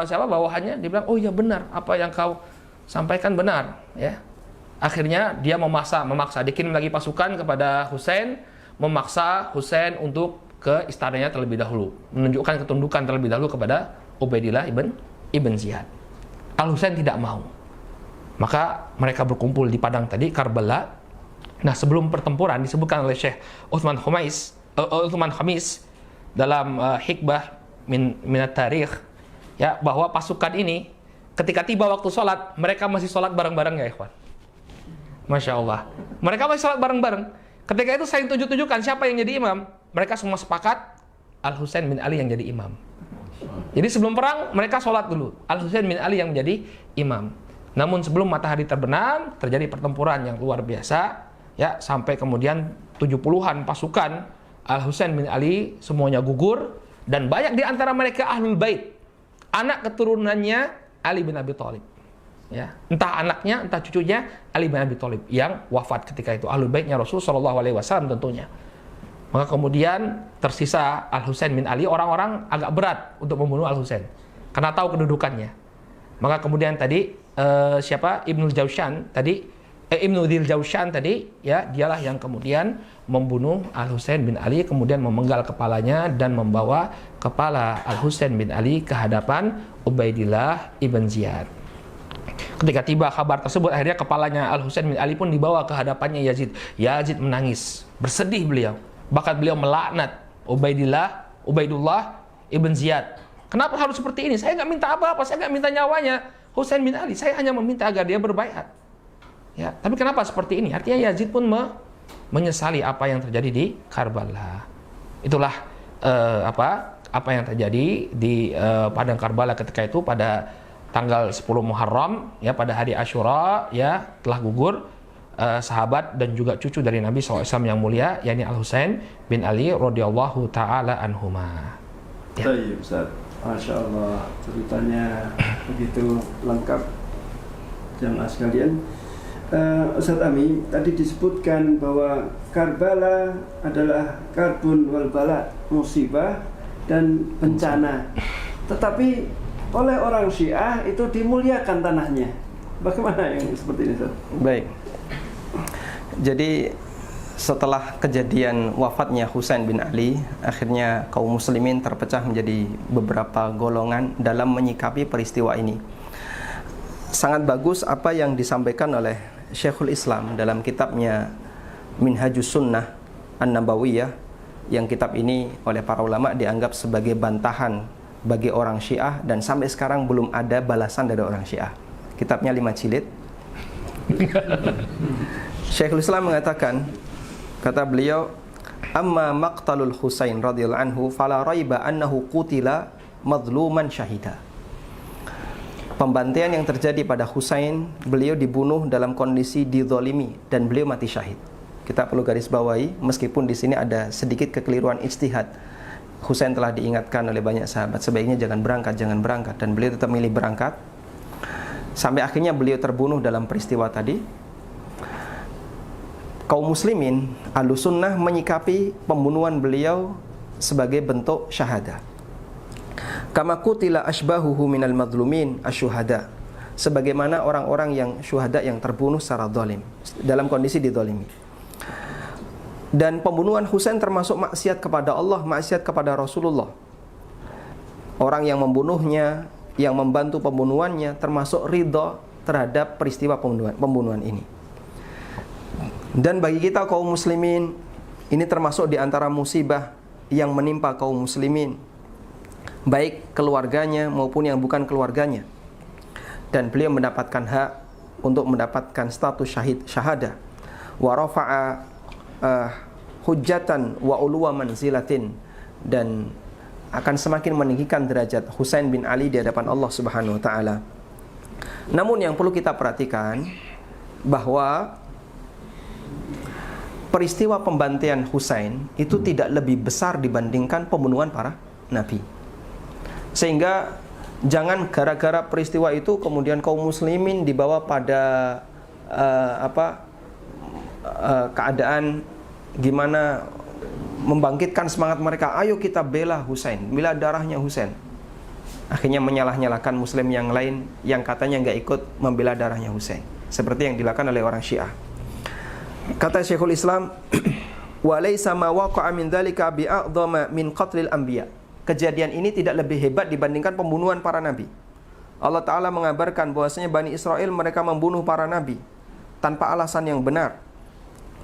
siapa bawahannya, dibilang, "Oh iya benar, apa yang kau sampaikan benar," ya. Akhirnya dia memaksa dikirim lagi pasukan kepada Husain, memaksa Husain untuk ke istananya terlebih dahulu, menunjukkan ketundukan terlebih dahulu kepada Ubaidillah ibn Ziyad. Al-Husain tidak mau. Maka mereka berkumpul di padang tadi, Karbala. Nah, sebelum pertempuran disebutkan oleh Syekh Uthman Khamis dalam Hikbah minat Tarikh, ya, bahwa pasukan ini ketika tiba waktu sholat, mereka masih sholat bareng-bareng, ya ikhwan. Masya Allah. Mereka masih sholat bareng-bareng. Ketika itu saya tunjuk-tunjukkan siapa yang jadi imam. Mereka semua sepakat Al-Husain bin Ali yang jadi imam. Jadi sebelum perang mereka sholat dulu. Al-Husain bin Ali yang menjadi imam. Namun sebelum matahari terbenam terjadi pertempuran yang luar biasa, ya, sampai kemudian 70-an pasukan Al-Husain bin Ali semuanya gugur, dan banyak di antara mereka ahlul bait, anak keturunannya Ali bin Abi Thalib. Ya, entah anaknya, entah cucunya Ali bin Abi Thalib yang wafat ketika itu, ahlul baitnya Rasul sallallahu alaihi wasallam tentunya. Maka kemudian tersisa Al-Husain bin Ali, orang-orang agak berat untuk membunuh Al-Husain karena tahu kedudukannya. Maka kemudian tadi Ibnu Dzil Jaushan tadi, ya, dialah yang kemudian membunuh Al-Husain bin Ali, kemudian memenggal kepalanya dan membawa kepala Al-Husain bin Ali ke hadapan Ubaidillah ibn Ziyad. Ketika tiba kabar tersebut, akhirnya kepalanya Al-Husain bin Ali pun dibawa ke hadapannya Yazid. Yazid menangis, bersedih beliau. Bahkan beliau melaknat Ubaidullah ibn Ziyad. Kenapa harus seperti ini? Saya nggak minta apa-apa, saya nggak minta nyawanya Husain bin Ali. Saya hanya meminta agar dia berbaiat. Ya, tapi kenapa seperti ini? Artinya Yazid pun menyesali apa yang terjadi di Karbala. Itulah apa yang terjadi di padang Karbala ketika itu pada tanggal 10 Muharram, ya, pada hari Asyura, ya, telah gugur sahabat dan juga cucu dari Nabi SAW yang mulia, yakni Al-Husain bin Ali radhiyallahu taala anhuma. Ya. Baik, Ustaz. Masya Allah, ceritanya begitu lengkap, jamaah sekalian. Ustaz Ami, tadi disebutkan bahwa Karbala adalah karbun wal bala, musibah dan bencana. Tetapi oleh orang Syiah itu dimuliakan tanahnya. Bagaimana yang seperti ini, Ustaz? Baik. Jadi setelah kejadian wafatnya Husain bin Ali, akhirnya kaum muslimin terpecah menjadi beberapa golongan dalam menyikapi peristiwa ini. Sangat bagus apa yang disampaikan oleh Syekhul Islam dalam kitabnya Minhajus Sunnah An-Nabawiyah, yang kitab ini oleh para ulama dianggap sebagai bantahan bagi orang Syiah, dan sampai sekarang belum ada balasan dari orang Syiah. Kitabnya 5 jilid. Syekhul Islam mengatakan, kata beliau, amma maqtalul Husain radhiyallahu anhu fala raiba annahu qutila madluman syahida. Pembantaian yang terjadi pada Husain, beliau dibunuh dalam kondisi dizalimi dan beliau mati syahid. Kita perlu garis bawahi, meskipun di sini ada sedikit kekeliruan ijtihad. Husain telah diingatkan oleh banyak sahabat sebaiknya jangan berangkat, dan beliau tetap milih berangkat. Sampai akhirnya beliau terbunuh dalam peristiwa tadi. Kaum muslimin Ahlussunnah menyikapi pembunuhan beliau sebagai bentuk syahadah. Kama qutila asbahuhu minal madlumin asyuhada. Sebagaimana orang-orang yang syuhada yang terbunuh secara zalim, dalam kondisi dizalimi. Dan pembunuhan Husain termasuk maksiat kepada Allah, maksiat kepada Rasulullah. Orang yang membunuhnya, yang membantu pembunuhannya, termasuk ridha terhadap peristiwa pembunuhan ini. Dan bagi kita kaum muslimin, ini termasuk di antara musibah yang menimpa kaum muslimin, baik keluarganya maupun yang bukan keluarganya. Dan beliau mendapatkan hak untuk mendapatkan status syahadah. Wa rafa'a hujjatan wa uluwa manzilatin, dan akan semakin meninggikan derajat Husain bin Ali di hadapan Allah Subhanahu wa taala. Namun yang perlu kita perhatikan bahwa peristiwa pembantaian Husain itu tidak lebih besar dibandingkan pembunuhan para nabi. Sehingga jangan gara-gara peristiwa itu kemudian kaum muslimin dibawa pada keadaan gimana membangkitkan semangat mereka, ayo kita bela Husain, bela darahnya Husain. Akhirnya menyalah-nyalahkan muslim yang lain yang katanya nggak ikut membela darahnya Husain, seperti yang dilakukan oleh orang Syiah. Kata Syekhul Islam, wa laisa ma waqa'a min dzalika bi'a'dhama min qatlil anbiya. Kejadian ini tidak lebih hebat dibandingkan pembunuhan para nabi. Allah Ta'ala mengabarkan bahwasanya Bani Israel mereka membunuh para nabi tanpa alasan yang benar.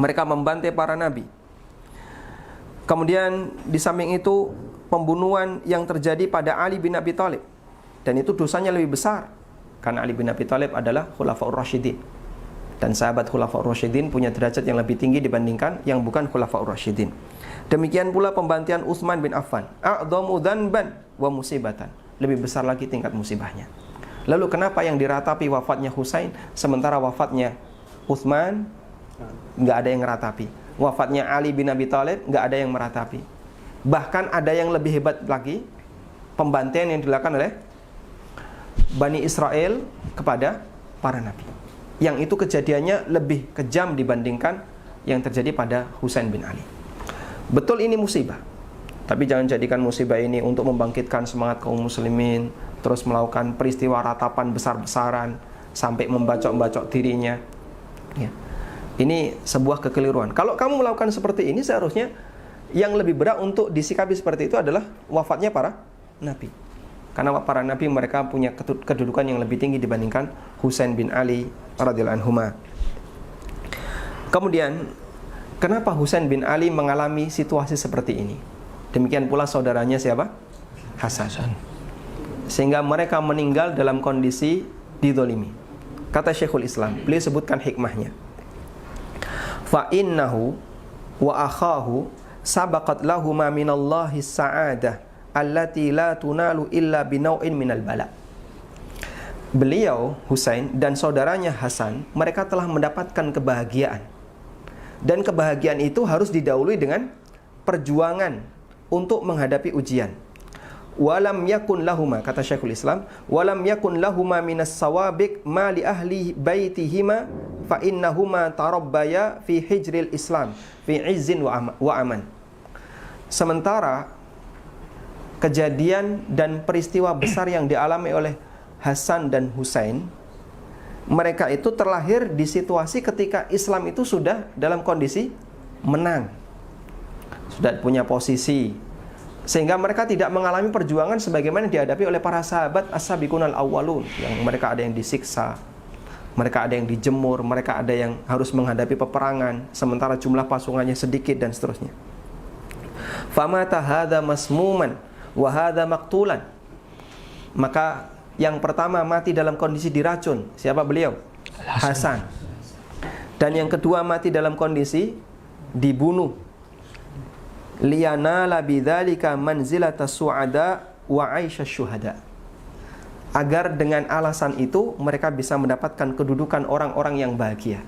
Mereka membantai para nabi. Kemudian di samping itu pembunuhan yang terjadi pada Ali bin Abi Thalib, dan itu dosanya lebih besar karena Ali bin Abi Thalib adalah Khulafaur Rasyidin. Dan sahabat Khulafaur Rasyidin punya derajat yang lebih tinggi dibandingkan yang bukan Khulafaur Rasyidin. Demikian pula pembantaian Utsman bin Affan, a'dhamu dzanban wa musibatan. lebih besar lagi tingkat musibahnya. Lalu kenapa yang diratapi wafatnya Husain, sementara wafatnya Utsman nggak ada yang meratapi, wafatnya Ali bin Abi Thalib nggak ada yang meratapi. Bahkan ada yang lebih hebat lagi, pembantaian yang dilakukan oleh Bani Israel kepada para nabi, yang itu kejadiannya lebih kejam dibandingkan yang terjadi pada Husain bin Ali. Betul ini musibah, tapi jangan jadikan musibah ini untuk membangkitkan semangat kaum muslimin, terus melakukan peristiwa ratapan besar-besaran sampai membacok-bacok dirinya. Ya. Ini sebuah kekeliruan. Kalau kamu melakukan seperti ini, seharusnya yang lebih berat untuk disikapi seperti itu adalah wafatnya para nabi. Karena para nabi mereka punya kedudukan yang lebih tinggi dibandingkan Husain bin Ali radhiyallahu anhuma. Kemudian, kenapa Husain bin Ali mengalami situasi seperti ini? Demikian pula saudaranya siapa? Hasan. Sehingga mereka meninggal dalam kondisi didolimi. Kata Syekhul Islam, beliau sebutkan hikmahnya. Fa innahu wa akhahu sabaqat lahuma minallahi sa'adah allati la tunalu illa binau'in minal bala. Beliau Husain dan saudaranya Hasan, mereka telah mendapatkan kebahagiaan. Dan kebahagiaan itu harus didahului dengan perjuangan untuk menghadapi ujian. Walam yakun lahuma, kata Syekhul Islam, walam yakun lahuma minas sawabiq ma li ahli baitihima fa innahuma tarabbaya fi hijril Islam fi izzin wa aman. Sementara kejadian dan peristiwa besar yang dialami oleh Hasan dan Husain, mereka itu terlahir di situasi ketika Islam itu sudah dalam kondisi menang, sudah punya posisi, sehingga mereka tidak mengalami perjuangan sebagaimana dihadapi oleh para sahabat as-sabiqunal awwalun, yang mereka ada yang disiksa, mereka ada yang dijemur, mereka ada yang harus menghadapi peperangan sementara jumlah pasukannya sedikit dan seterusnya. Famata hadza masmuman wa hadza maqtulan. Maka yang pertama mati dalam kondisi diracun, siapa beliau? Hasan. Dan yang kedua mati dalam kondisi dibunuh. Liyanala bidzalika manzilata su'ada wa 'aisha syuhada. Agar dengan alasan itu mereka bisa mendapatkan kedudukan orang-orang yang bahagia.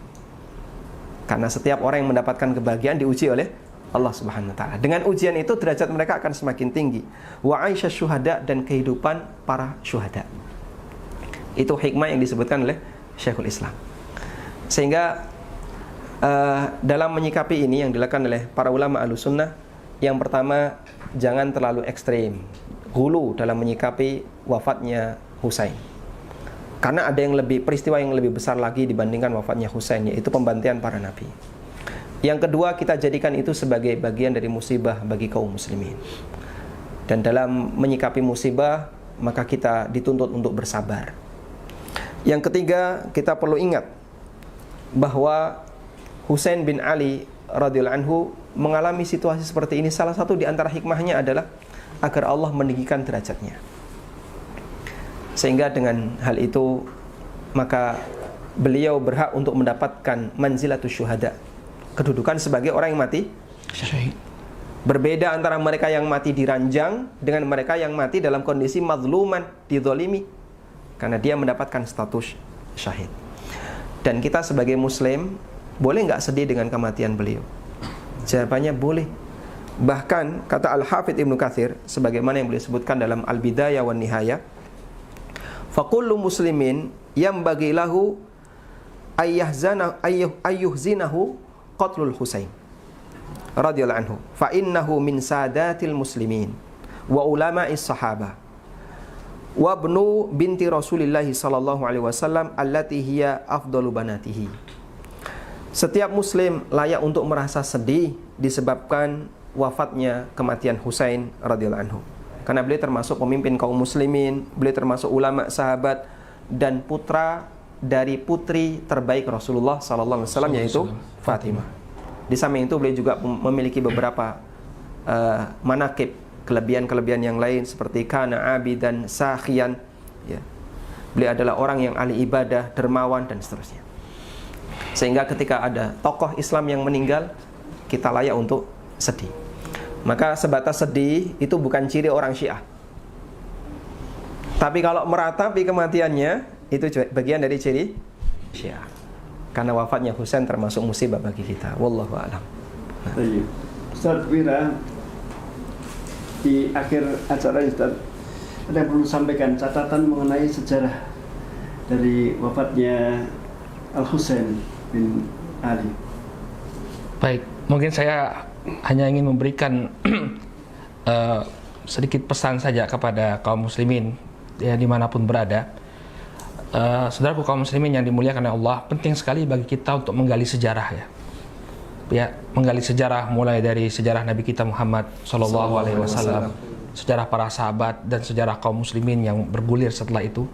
Karena setiap orang yang mendapatkan kebahagiaan diuji oleh Allah Subhanahu wa taala. Dengan ujian itu derajat mereka akan semakin tinggi. Wa 'aisha syuhada, dan kehidupan para syuhada. Itu hikmah yang disebutkan oleh Syekhul Islam. Sehingga dalam menyikapi ini yang dilakukan oleh para ulama Ahlussunnah, yang pertama, jangan terlalu ekstrim, ghulu dalam menyikapi wafatnya Husain. Karena ada yang peristiwa yang lebih besar lagi dibandingkan wafatnya Husain, yaitu pembantaian para nabi. Yang kedua, kita jadikan itu sebagai bagian dari musibah bagi kaum muslimin. Dan dalam menyikapi musibah, maka kita dituntut untuk bersabar. Yang ketiga, kita perlu ingat bahwa Husain bin Ali radhiyallahu anhu mengalami situasi seperti ini, salah satu di antara hikmahnya adalah agar Allah meninggikan derajatnya. Sehingga dengan hal itu maka beliau berhak untuk mendapatkan manzilatus syuhada, kedudukan sebagai orang yang mati syahid. Berbeda antara mereka yang mati di ranjang dengan mereka yang mati dalam kondisi mazluman, dizalimi, karena dia mendapatkan status syahid. Dan kita sebagai muslim boleh nggak sedih dengan kematian beliau? Jawabannya boleh. Bahkan kata Al-Hafidz Ibnu Katsir, sebagaimana yang beliau sebutkan dalam Al-Bidayah wan Nihayah, faqullu muslimin yambaghi lahu ayyuhzinahu qatlul Husain radhiyallahu anhu fa innahu min sadatil muslimin wa ulama'is sahabah wa ibnu binti Rasulillah sallallahu alaihi wasallam allati hiya afdalu banatihi. Setiap muslim layak untuk merasa sedih disebabkan wafatnya, kematian Husain radhiyallahu anhu. Karena beliau termasuk pemimpin kaum muslimin, beliau termasuk ulama sahabat dan putra dari putri terbaik Rasulullah sallallahu alaihi wasallam, yaitu Fatimah. Di samping itu beliau juga memiliki beberapa manaqib, kelebihan-kelebihan yang lain seperti kana abidan sakhiyan, ya. Beliau adalah orang yang ahli ibadah, dermawan dan seterusnya. Sehingga ketika ada tokoh Islam yang meninggal, kita layak untuk sedih. Maka sebatas sedih itu bukan ciri orang Syiah. Tapi kalau meratapi kematiannya, itu bagian dari ciri Syiah. Karena wafatnya Husain termasuk musibah bagi kita. Wallahu a'lam. Baik. Ustaz Wira, di akhir acara ini Ustaz, ada yang perlu sampaikan catatan mengenai sejarah dari wafatnya Al-Husain bin Ali. Baik, mungkin saya hanya ingin memberikan sedikit pesan saja kepada kaum muslimin ya dimanapun berada. Saudaraku kaum muslimin yang dimuliakan oleh Allah, penting sekali bagi kita untuk menggali sejarah ya, menggali sejarah mulai dari sejarah Nabi kita Muhammad Sallallahu Alaihi Wasallam, sejarah para sahabat dan sejarah kaum muslimin yang bergulir setelah itu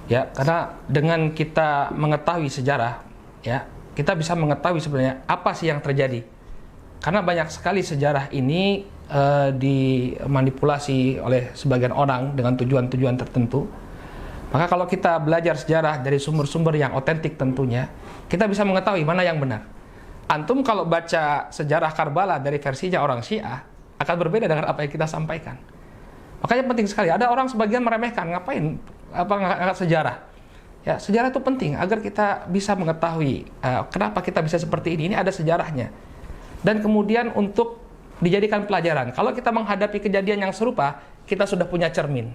ya. Karena dengan kita mengetahui sejarah ya, kita bisa mengetahui sebenarnya apa sih yang terjadi. Karena banyak sekali sejarah ini dimanipulasi oleh sebagian orang dengan tujuan-tujuan tertentu. Maka kalau kita belajar sejarah dari sumber-sumber yang otentik tentunya, kita bisa mengetahui mana yang benar. Antum kalau baca sejarah Karbala dari versinya orang Syiah, akan berbeda dengan apa yang kita sampaikan. Makanya penting sekali. Ada orang sebagian meremehkan, ngapain ngangkat sejarah? Ya, sejarah itu penting agar kita bisa mengetahui kenapa kita bisa seperti ini. Ini ada sejarahnya. Dan kemudian untuk dijadikan pelajaran. Kalau kita menghadapi kejadian yang serupa, kita sudah punya cermin,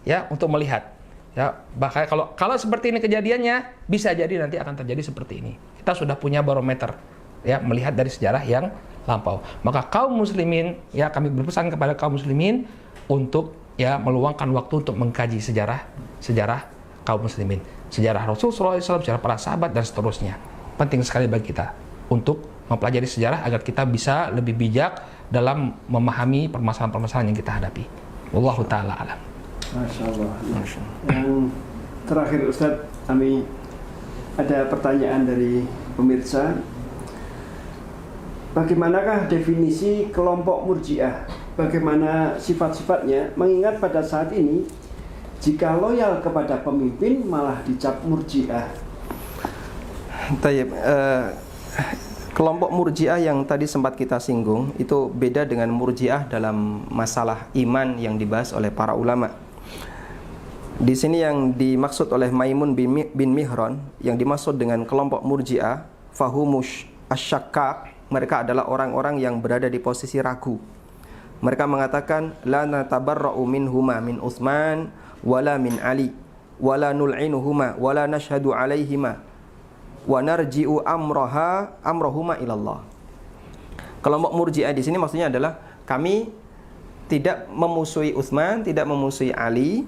ya, untuk melihat. Ya, bahkan kalau seperti ini kejadiannya, bisa jadi nanti akan terjadi seperti ini. Kita sudah punya barometer, ya, melihat dari sejarah yang lampau. Maka kaum muslimin, ya, kami berpesan kepada kaum muslimin untuk ya meluangkan waktu untuk mengkaji sejarah kaum muslimin, sejarah Rasulullah SAW, sejarah para sahabat dan seterusnya. Penting sekali bagi kita untuk mempelajari sejarah agar kita bisa lebih bijak dalam memahami permasalahan-permasalahan yang kita hadapi. Wallahu ta'ala alam. Masya Allah. Yang terakhir Ustadz, kami ada pertanyaan dari pemirsa. Bagaimanakah definisi kelompok Murji'ah? Bagaimana sifat-sifatnya? Mengingat pada saat ini, jika loyal kepada pemimpin malah dicap Murji'ah. Tayyib, kelompok Murji'ah yang tadi sempat kita singgung itu beda dengan Murji'ah dalam masalah iman yang dibahas oleh para ulama. Di sini yang dimaksud oleh Maimun bin Mihran, yang dimaksud dengan kelompok Murji'ah, fahumush asyakka, mereka adalah orang-orang yang berada di posisi ragu. Mereka mengatakan la natabarra'u minhuma min Utsman wala min Ali wala nul'inuhuma wala nashhadu alaihima wa narji'u amrohuma ilallah. Kelompok Murji'ah di sini maksudnya adalah kami tidak memusuhi Utsman, tidak memusuhi Ali,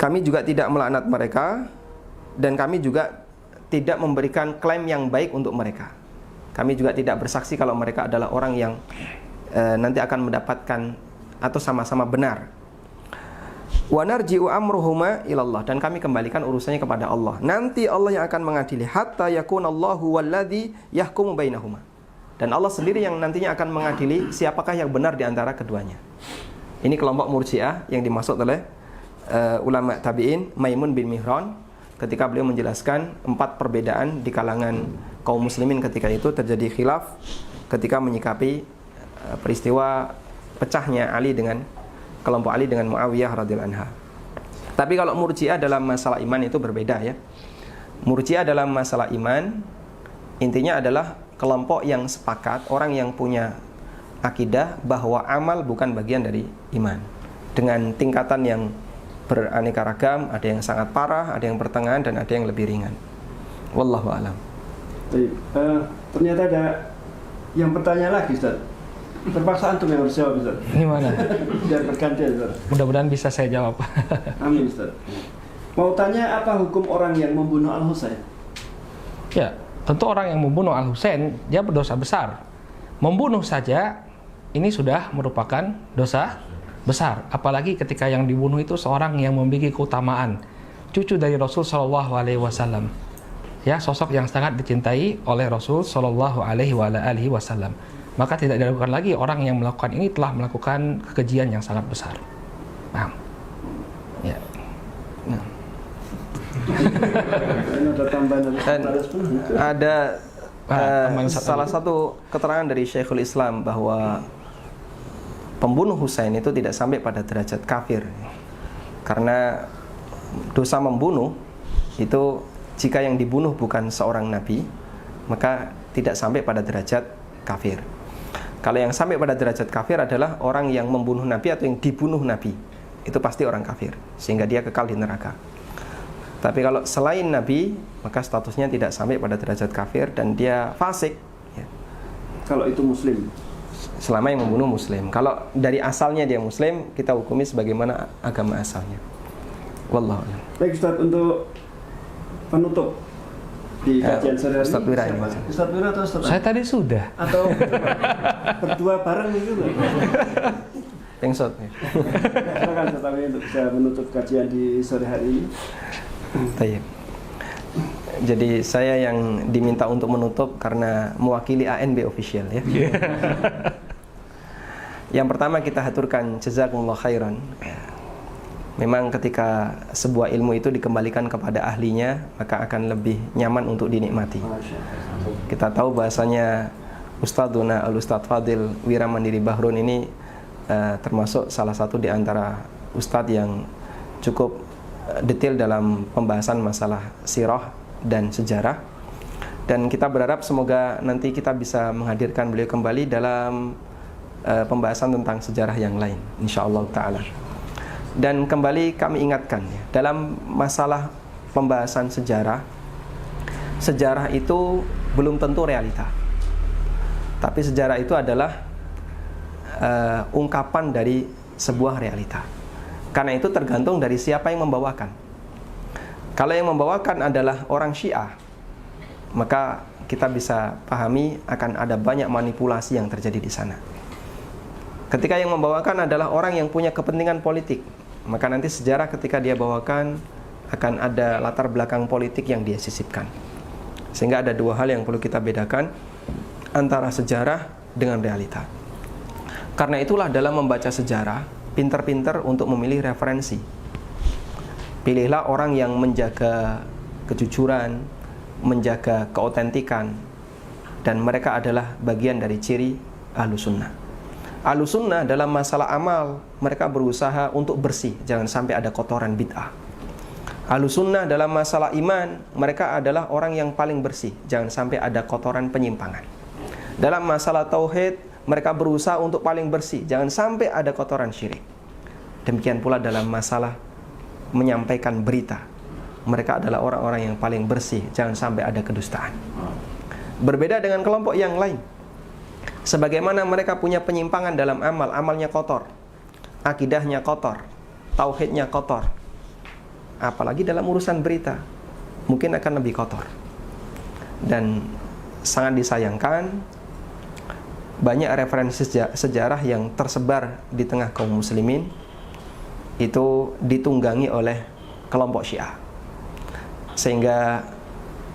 kami juga tidak melaknat mereka, dan kami juga tidak memberikan klaim yang baik untuk mereka. Kami juga tidak bersaksi kalau mereka adalah orang yang nanti akan mendapatkan atau sama-sama benar. Wa narji'u amruhuma ilallah, dan kami kembalikan urusannya kepada Allah. Nanti Allah yang akan mengadili, hatta yakunallahu walladzi yahkumu bainahuma. Dan Allah sendiri yang nantinya akan mengadili siapakah yang benar di antara keduanya. Ini kelompok Murji'ah yang dimaksud oleh ulama tabi'in Maimun bin Mihran ketika beliau menjelaskan 4 perbedaan di kalangan kaum muslimin ketika itu terjadi khilaf ketika menyikapi peristiwa pecahnya Ali dengan kelompok Ali dengan Muawiyah radhiyallahu anha. Tapi kalau Murji'ah dalam masalah iman itu berbeda ya. Murji'ah dalam masalah iman intinya adalah kelompok yang sepakat, orang yang punya akidah bahwa amal bukan bagian dari iman, dengan tingkatan yang beraneka ragam, ada yang sangat parah, ada yang pertengahan, dan ada yang lebih ringan. Wallahu a'lam. Ternyata ada yang bertanya lagi, Ustaz. Terpaksa antum yang harus jawab, Ustaz. Gimana? Biar bergantian, Ustaz. Mudah-mudahan bisa saya jawab. Amin, Ustaz. Mau tanya apa hukum orang yang membunuh Al-Husain? Ya, tentu orang yang membunuh Al-Husain dia berdosa besar. Membunuh saja ini sudah merupakan dosa besar, apalagi ketika yang dibunuh itu seorang yang memiliki keutamaan, cucu dari Rasul Shallallahu Alaihi Wasallam, ya, sosok yang sangat dicintai oleh Rasul Shallallahu Alaihi Wasallam. Maka tidak diragukan lagi orang yang melakukan ini telah melakukan kekejian yang sangat besar. Paham? Ya. Nah. Ada salah satu keterangan dari Syekhul Islam bahwa pembunuh Husain itu tidak sampai pada derajat kafir. Karena dosa membunuh itu jika yang dibunuh bukan seorang nabi, maka tidak sampai pada derajat kafir. Kalau yang sampai pada derajat kafir adalah orang yang membunuh nabi atau yang dibunuh nabi. Itu pasti orang kafir, sehingga dia kekal di neraka. Tapi kalau selain nabi, maka statusnya tidak sampai pada derajat kafir dan dia fasik ya. Kalau itu muslim, Selama yang membunuh muslim. Kalau dari asalnya dia muslim, kita hukumi sebagaimana agama asalnya. Wallahu a'lam. Baik Ustaz, untuk penutup di kajian sore hari Ustaz Wira ini. siapa? Ustaz Wira atau Ustaz? Saya tadi sudah. Atau berdua bareng juga? Pengsot. Silakan Ustaz Ami untuk bisa menutup kajian di sore hari ini. Tayyib. Jadi saya yang diminta untuk menutup karena mewakili ANB official ya. Yang pertama kita haturkan jazakumullah khairan. Memang ketika sebuah ilmu itu dikembalikan kepada ahlinya, maka akan lebih nyaman untuk dinikmati. Kita tahu bahasanya Ustadzuna Al-Ustadz Fadil Wira Mandiri Bahrun ini termasuk salah satu di antara ustadz yang cukup detail dalam pembahasan masalah sirah dan sejarah. Dan kita berharap semoga nanti kita bisa menghadirkan beliau kembali dalam pembahasan tentang sejarah yang lain, insyaallah ta'ala. Dan kembali kami ingatkan ya, dalam masalah pembahasan sejarah, sejarah itu belum tentu realita. Tapi sejarah itu adalah ungkapan dari sebuah realita. Karena itu tergantung dari siapa yang membawakan. Kalau yang membawakan adalah orang Syiah, maka kita bisa pahami akan ada banyak manipulasi yang terjadi di sana. Ketika yang membawakan adalah orang yang punya kepentingan politik, maka nanti sejarah ketika dia bawakan akan ada latar belakang politik yang dia sisipkan. Sehingga ada dua hal yang perlu kita bedakan antara sejarah dengan realita. Karena itulah dalam membaca sejarah, pinter-pinter untuk memilih referensi. Pilihlah orang yang menjaga kejujuran, menjaga keautentikan, dan mereka adalah bagian dari ciri Ahlus Sunnah. Ahlus Sunnah dalam masalah amal, mereka berusaha untuk bersih, jangan sampai ada kotoran bid'ah. Ahlus Sunnah dalam masalah iman, mereka adalah orang yang paling bersih, jangan sampai ada kotoran penyimpangan. Dalam masalah tauhid, mereka berusaha untuk paling bersih, jangan sampai ada kotoran syirik. Demikian pula dalam masalah menyampaikan berita, mereka adalah orang-orang yang paling bersih, jangan sampai ada kedustaan. Berbeda dengan kelompok yang lain, sebagaimana mereka punya penyimpangan dalam amal, amalnya kotor, akidahnya kotor, tauhidnya kotor, apalagi dalam urusan berita mungkin akan lebih kotor. Dan sangat disayangkan, banyak referensi sejarah yang tersebar di tengah kaum muslimin itu ditunggangi oleh kelompok Syiah, sehingga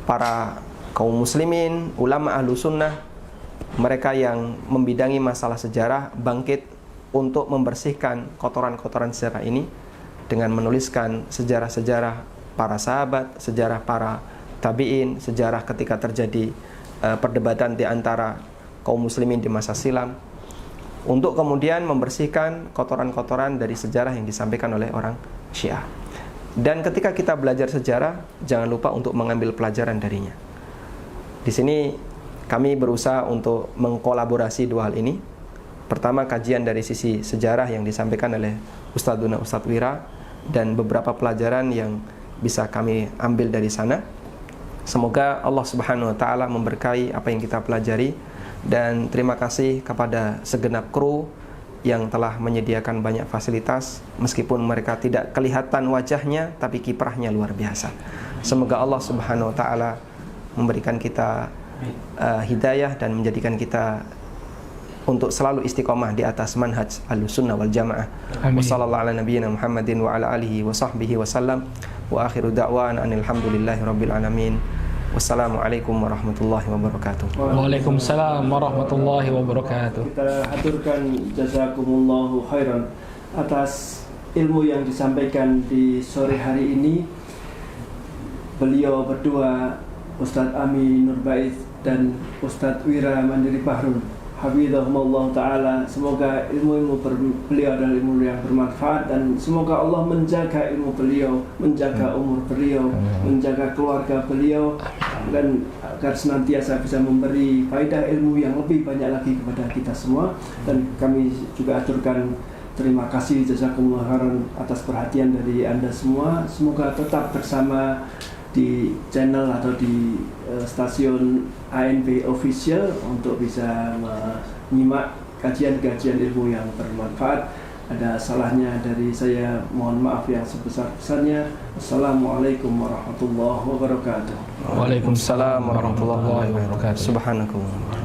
para kaum muslimin, ulama Ahlus Sunnah, mereka yang membidangi masalah sejarah bangkit untuk membersihkan kotoran-kotoran sejarah ini dengan menuliskan sejarah-sejarah para sahabat, sejarah para tabi'in, sejarah ketika terjadi perdebatan di antara kaum muslimin di masa silam, untuk kemudian membersihkan kotoran-kotoran dari sejarah yang disampaikan oleh orang Syiah. Dan ketika kita belajar sejarah, jangan lupa untuk mengambil pelajaran darinya. Di sini kami berusaha untuk mengkolaborasi dua hal ini. Pertama, kajian dari sisi sejarah yang disampaikan oleh Ustadzuna Ustadz Wira dan beberapa pelajaran yang bisa kami ambil dari sana. Semoga Allah Subhanahu wa taala memberkahi apa yang kita pelajari, dan terima kasih kepada segenap kru yang telah menyediakan banyak fasilitas, meskipun mereka tidak kelihatan wajahnya tapi kiprahnya luar biasa. Semoga Allah Subhanahu wa taala memberikan kita hidayah dan menjadikan kita untuk selalu istiqomah di atas manhaj Ahlussunnah wal Jamaah. Wassallallahu ala nabiyyina Muhammadin wa ala alihi wa sahbihi wasallam. Wa akhiru da'wana anil hamdulillahi rabbil alamin. Wassalamualaikum warahmatullahi wabarakatuh. Waalaikumsalam warahmatullahi wabarakatuh. Kita haturkan jazakumullahu khairan atas ilmu yang disampaikan di sore hari ini. Beliau berdua, Ustadz Ami Nurbaiz dan Ustadz Wira Mandiri Bahrun, hafizahumullah ta'ala. Semoga ilmu-ilmu beliau adalah ilmu yang bermanfaat, dan semoga Allah menjaga ilmu beliau, menjaga umur beliau, menjaga keluarga beliau, dan agar senantiasa bisa memberi faedah ilmu yang lebih banyak lagi kepada kita semua. Dan kami juga aturkan terima kasih jazakumullah khairan atas perhatian dari Anda semua. Semoga tetap bersama di channel atau di stasiun ANB Official untuk bisa menyimak kajian-kajian ilmu yang bermanfaat. Ada salahnya dari saya, mohon maaf yang sebesar-besarnya. Assalamualaikum warahmatullahi wabarakatuh. Waalaikumsalam warahmatullahi wabarakatuh. Subhanakallah.